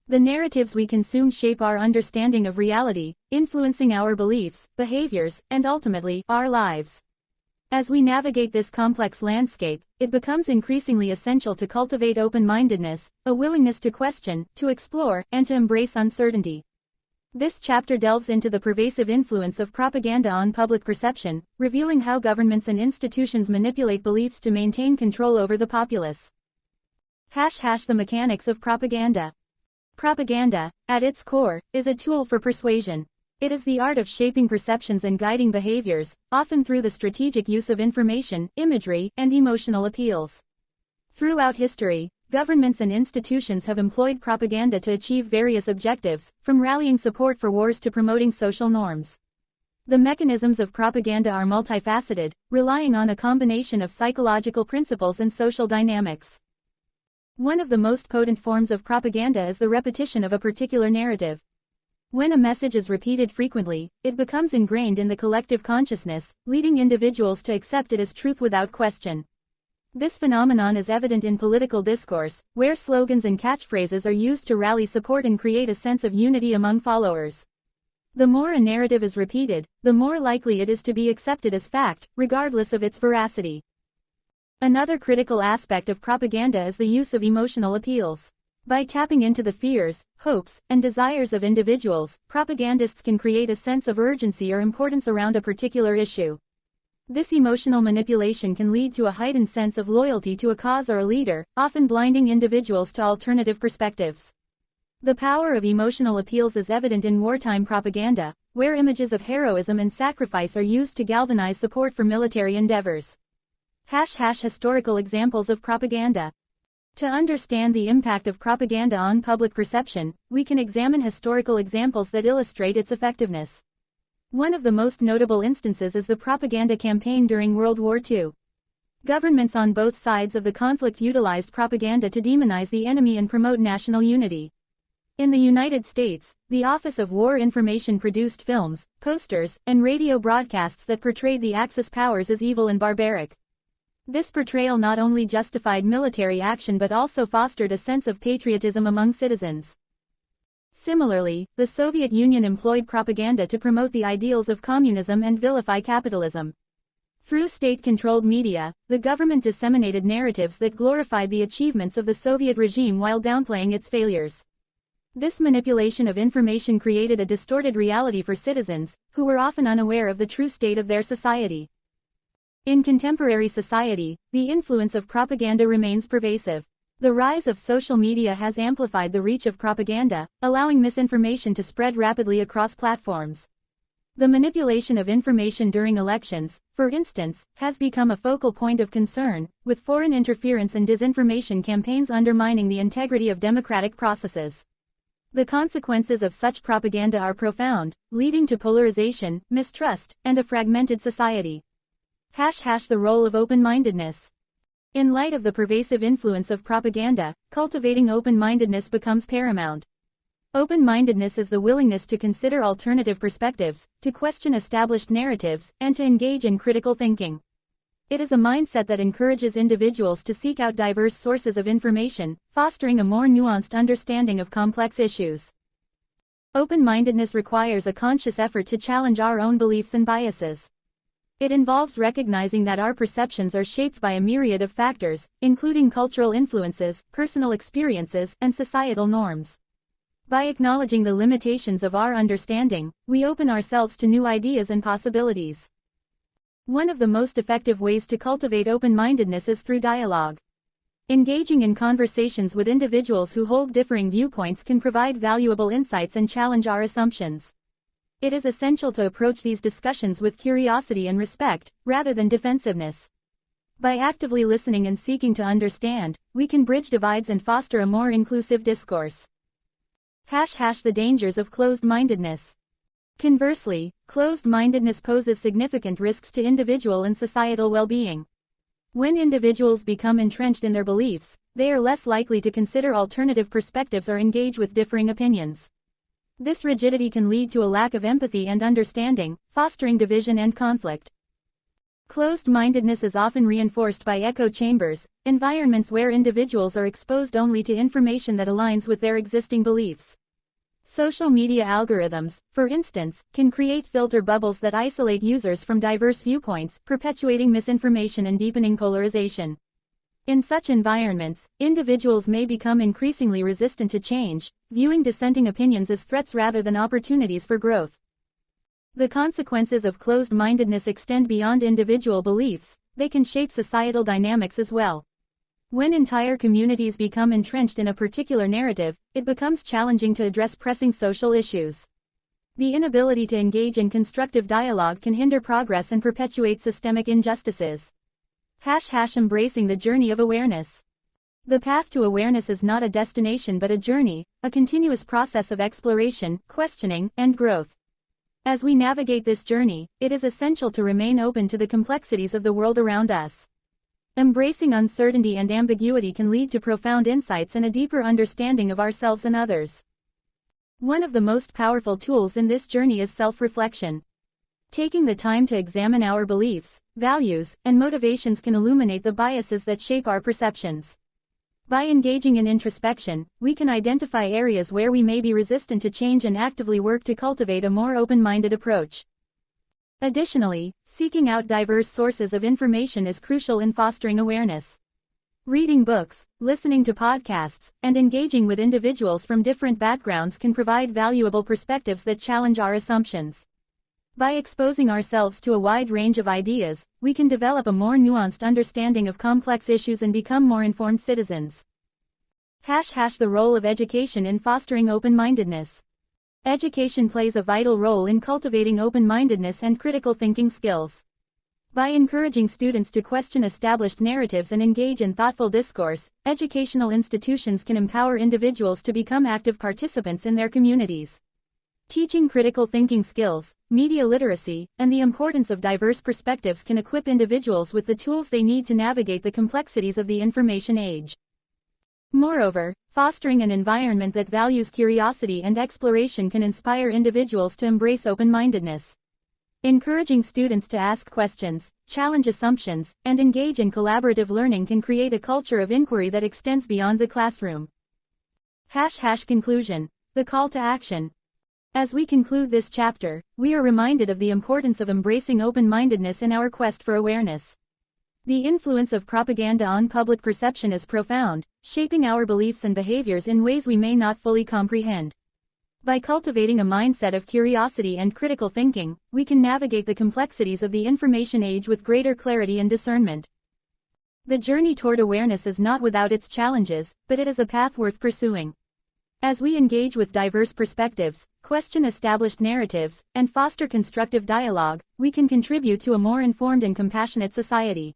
The narratives we consume shape our understanding of reality, influencing our beliefs, behaviors, and ultimately, our lives. As we navigate this complex landscape, it becomes increasingly essential to cultivate open-mindedness, a willingness to question, to explore, and to embrace uncertainty. This chapter delves into the pervasive influence of propaganda on public perception, revealing how governments and institutions manipulate beliefs to maintain control over the populace. The mechanics of propaganda. Propaganda, at its core, is a tool for persuasion. It is the art of shaping perceptions and guiding behaviors, often through the strategic use of information, imagery, and emotional appeals. Throughout history, governments and institutions have employed propaganda to achieve various objectives, from rallying support for wars to promoting social norms. The mechanisms of propaganda are multifaceted, relying on a combination of psychological principles and social dynamics. One of the most potent forms of propaganda is the repetition of a particular narrative. When a message is repeated frequently, it becomes ingrained in the collective consciousness, leading individuals to accept it as truth without question. This phenomenon is evident in political discourse, where slogans and catchphrases are used to rally support and create a sense of unity among followers. The more a narrative is repeated, the more likely it is to be accepted as fact, regardless of its veracity. Another critical aspect of propaganda is the use of emotional appeals. By tapping into the fears, hopes, and desires of individuals, propagandists can create a sense of urgency or importance around a particular issue. This emotional manipulation can lead to a heightened sense of loyalty to a cause or a leader, often blinding individuals to alternative perspectives. The power of emotional appeals is evident in wartime propaganda, where images of heroism and sacrifice are used to galvanize support for military endeavors. Historical examples of propaganda. To understand the impact of propaganda on public perception, we can examine historical examples that illustrate its effectiveness. One of the most notable instances is the propaganda campaign during World War II. Governments on both sides of the conflict utilized propaganda to demonize the enemy and promote national unity. In the United States, the Office of War Information produced films, posters, and radio broadcasts that portrayed the Axis powers as evil and barbaric. This portrayal not only justified military action but also fostered a sense of patriotism among citizens. Similarly, the Soviet Union employed propaganda to promote the ideals of communism and vilify capitalism. Through state-controlled media, the government disseminated narratives that glorified the achievements of the Soviet regime while downplaying its failures. This manipulation of information created a distorted reality for citizens, who were often unaware of the true state of their society. In contemporary society, the influence of propaganda remains pervasive. The rise of social media has amplified the reach of propaganda, allowing misinformation to spread rapidly across platforms. The manipulation of information during elections, for instance, has become a focal point of concern, with foreign interference and disinformation campaigns undermining the integrity of democratic processes. The consequences of such propaganda are profound, leading to polarization, mistrust, and a fragmented society. The role of open-mindedness. In light of the pervasive influence of propaganda, cultivating open-mindedness becomes paramount. Open-mindedness is the willingness to consider alternative perspectives, to question established narratives, and to engage in critical thinking. It is a mindset that encourages individuals to seek out diverse sources of information, fostering a more nuanced understanding of complex issues. Open-mindedness requires a conscious effort to challenge our own beliefs and biases. It involves recognizing that our perceptions are shaped by a myriad of factors, including cultural influences, personal experiences, and societal norms. By acknowledging the limitations of our understanding, we open ourselves to new ideas and possibilities. One of the most effective ways to cultivate open-mindedness is through dialogue. Engaging in conversations with individuals who hold differing viewpoints can provide valuable insights and challenge our assumptions. It is essential to approach these discussions with curiosity and respect, rather than defensiveness. By actively listening and seeking to understand, we can bridge divides and foster a more inclusive discourse. The dangers of closed-mindedness. Conversely, closed-mindedness poses significant risks to individual and societal well-being. When individuals become entrenched in their beliefs, they are less likely to consider alternative perspectives or engage with differing opinions. This rigidity can lead to a lack of empathy and understanding, fostering division and conflict. Closed-mindedness is often reinforced by echo chambers, environments where individuals are exposed only to information that aligns with their existing beliefs. Social media algorithms, for instance, can create filter bubbles that isolate users from diverse viewpoints, perpetuating misinformation and deepening polarization. In such environments, individuals may become increasingly resistant to change, viewing dissenting opinions as threats rather than opportunities for growth. The consequences of closed-mindedness extend beyond individual beliefs; they can shape societal dynamics as well. When entire communities become entrenched in a particular narrative, it becomes challenging to address pressing social issues. The inability to engage in constructive dialogue can hinder progress and perpetuate systemic injustices. Embracing the journey of awareness. The path to awareness is not a destination but a journey, a continuous process of exploration, questioning, and growth. As we navigate this journey, it is essential to remain open to the complexities of the world around us. Embracing uncertainty and ambiguity can lead to profound insights and a deeper understanding of ourselves and others. One of the most powerful tools in this journey is self-reflection. Taking the time to examine our beliefs, values, and motivations can illuminate the biases that shape our perceptions. By engaging in introspection, we can identify areas where we may be resistant to change and actively work to cultivate a more open-minded approach. Additionally, seeking out diverse sources of information is crucial in fostering awareness. Reading books, listening to podcasts, and engaging with individuals from different backgrounds can provide valuable perspectives that challenge our assumptions. By exposing ourselves to a wide range of ideas, we can develop a more nuanced understanding of complex issues and become more informed citizens. The role of education in fostering open-mindedness. Education plays a vital role in cultivating open-mindedness and critical thinking skills. By encouraging students to question established narratives and engage in thoughtful discourse, educational institutions can empower individuals to become active participants in their communities. Teaching critical thinking skills, media literacy, and the importance of diverse perspectives can equip individuals with the tools they need to navigate the complexities of the information age. Moreover, fostering an environment that values curiosity and exploration can inspire individuals to embrace open-mindedness. Encouraging students to ask questions, challenge assumptions, and engage in collaborative learning can create a culture of inquiry that extends beyond the classroom. Conclusion. The call to action. As we conclude this chapter, we are reminded of the importance of embracing open-mindedness in our quest for awareness. The influence of propaganda on public perception is profound, shaping our beliefs and behaviors in ways we may not fully comprehend. By cultivating a mindset of curiosity and critical thinking, we can navigate the complexities of the information age with greater clarity and discernment. The journey toward awareness is not without its challenges, but it is a path worth pursuing. As we engage with diverse perspectives, question established narratives, and foster constructive dialogue, we can contribute to a more informed and compassionate society.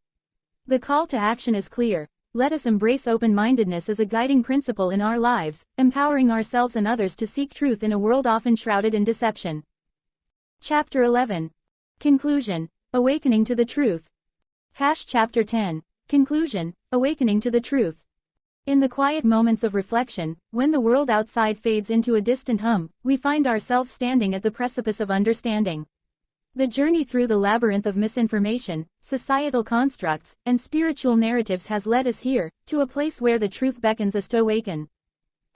The call to action is clear. Let us embrace open-mindedness as a guiding principle in our lives, empowering ourselves and others to seek truth in a world often shrouded in deception. Chapter 11. Conclusion. Awakening to the Truth. Chapter 10. Conclusion. Awakening to the Truth. In the quiet moments of reflection, when the world outside fades into a distant hum, we find ourselves standing at the precipice of understanding. The journey through the labyrinth of misinformation, societal constructs, and spiritual narratives has led us here, to a place where the truth beckons us to awaken.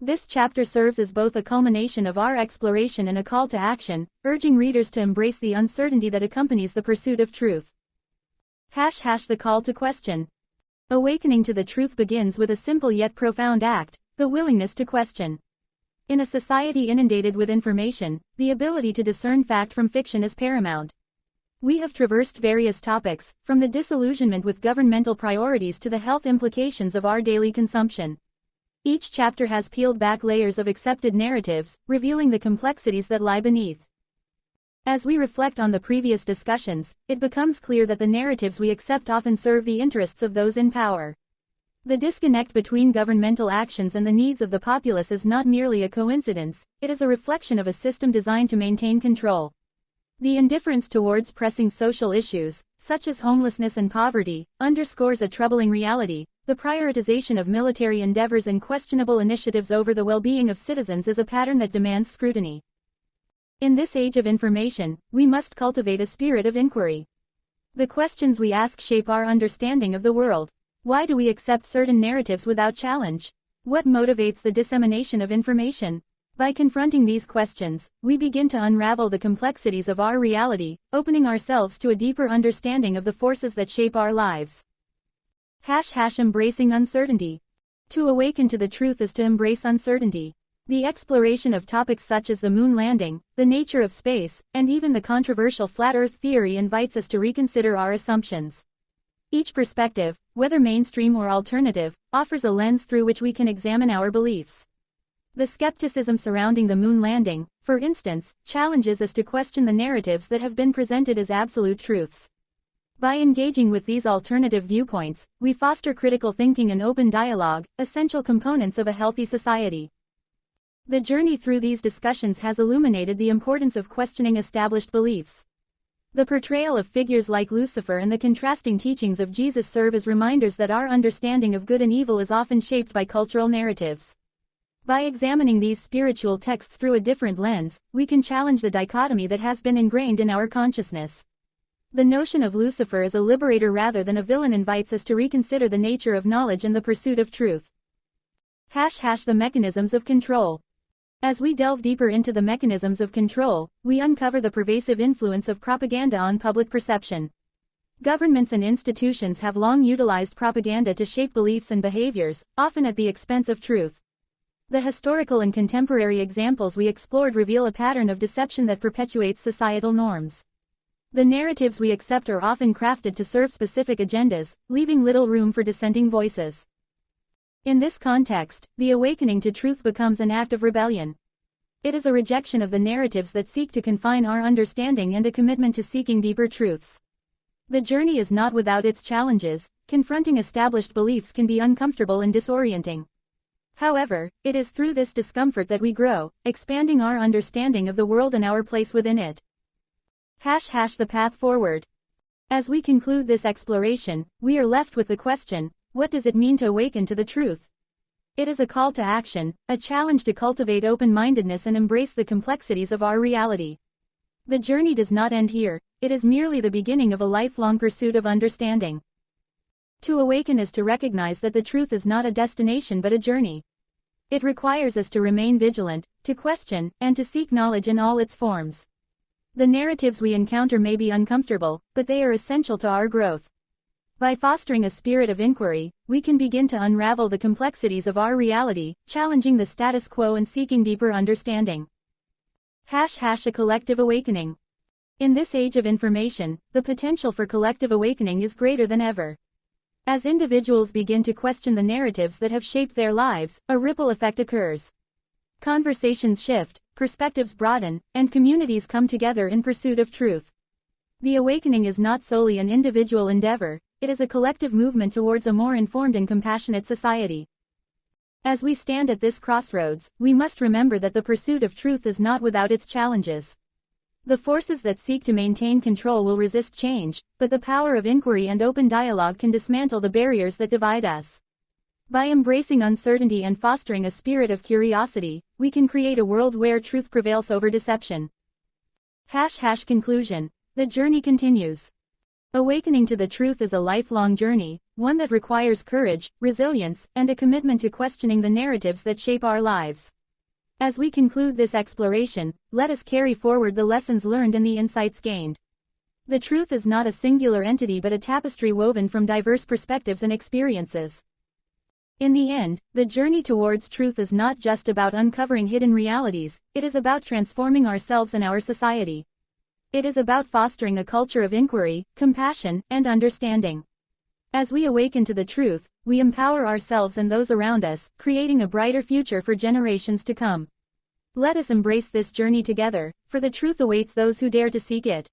This chapter serves as both a culmination of our exploration and a call to action, urging readers to embrace the uncertainty that accompanies the pursuit of truth. The call to question. Awakening to the truth begins with a simple yet profound act, the willingness to question. In a society inundated with information, the ability to discern fact from fiction is paramount. We have traversed various topics, from the disillusionment with governmental priorities to the health implications of our daily consumption. Each chapter has peeled back layers of accepted narratives, revealing the complexities that lie beneath. As we reflect on the previous discussions, it becomes clear that the narratives we accept often serve the interests of those in power. The disconnect between governmental actions and the needs of the populace is not merely a coincidence, it is a reflection of a system designed to maintain control. The indifference towards pressing social issues, such as homelessness and poverty, underscores a troubling reality. The prioritization of military endeavors and questionable initiatives over the well-being of citizens is a pattern that demands scrutiny. In this age of information, we must cultivate a spirit of inquiry. The questions we ask shape our understanding of the world. Why do we accept certain narratives without challenge? What motivates the dissemination of information? By confronting these questions, we begin to unravel the complexities of our reality, opening ourselves to a deeper understanding of the forces that shape our lives. Embracing uncertainty. To awaken to the truth is to embrace uncertainty. The exploration of topics such as the moon landing, the nature of space, and even the controversial flat Earth theory invites us to reconsider our assumptions. Each perspective, whether mainstream or alternative, offers a lens through which we can examine our beliefs. The skepticism surrounding the moon landing, for instance, challenges us to question the narratives that have been presented as absolute truths. By engaging with these alternative viewpoints, we foster critical thinking and open dialogue, essential components of a healthy society. The journey through these discussions has illuminated the importance of questioning established beliefs. The portrayal of figures like Lucifer and the contrasting teachings of Jesus serve as reminders that our understanding of good and evil is often shaped by cultural narratives. By examining these spiritual texts through a different lens, we can challenge the dichotomy that has been ingrained in our consciousness. The notion of Lucifer as a liberator rather than a villain invites us to reconsider the nature of knowledge and the pursuit of truth. The mechanisms of control. As we delve deeper into the mechanisms of control, we uncover the pervasive influence of propaganda on public perception. Governments and institutions have long utilized propaganda to shape beliefs and behaviors, often at the expense of truth. The historical and contemporary examples we explored reveal a pattern of deception that perpetuates societal norms. The narratives we accept are often crafted to serve specific agendas, leaving little room for dissenting voices. In this context, the awakening to truth becomes an act of rebellion. It is a rejection of the narratives that seek to confine our understanding and a commitment to seeking deeper truths. The journey is not without its challenges. Confronting established beliefs can be uncomfortable and disorienting. However, it is through this discomfort that we grow, expanding our understanding of the world and our place within it. The path forward. As we conclude this exploration, we are left with the question, what does it mean to awaken to the truth? It is a call to action, a challenge to cultivate open-mindedness and embrace the complexities of our reality. The journey does not end here, it is merely the beginning of a lifelong pursuit of understanding. To awaken is to recognize that the truth is not a destination but a journey. It requires us to remain vigilant, to question, and to seek knowledge in all its forms. The narratives we encounter may be uncomfortable, but they are essential to our growth. By fostering a spirit of inquiry, we can begin to unravel the complexities of our reality, challenging the status quo and seeking deeper understanding. A collective awakening. In this age of information, the potential for collective awakening is greater than ever. As individuals begin to question the narratives that have shaped their lives, a ripple effect occurs. Conversations shift, perspectives broaden, and communities come together in pursuit of truth. The awakening is not solely an individual endeavor, it is a collective movement towards a more informed and compassionate society. As we stand at this crossroads, we must remember that the pursuit of truth is not without its challenges. The forces that seek to maintain control will resist change, but the power of inquiry and open dialogue can dismantle the barriers that divide us. By embracing uncertainty and fostering a spirit of curiosity, we can create a world where truth prevails over deception. Conclusion. The journey continues. Awakening to the truth is a lifelong journey, one that requires courage, resilience, and a commitment to questioning the narratives that shape our lives. As we conclude this exploration, let us carry forward the lessons learned and the insights gained. The truth is not a singular entity but a tapestry woven from diverse perspectives and experiences. In the end, the journey towards truth is not just about uncovering hidden realities, it is about transforming ourselves and our society. It is about fostering a culture of inquiry, compassion, and understanding. As we awaken to the truth, we empower ourselves and those around us, creating a brighter future for generations to come. Let us embrace this journey together, for the truth awaits those who dare to seek it.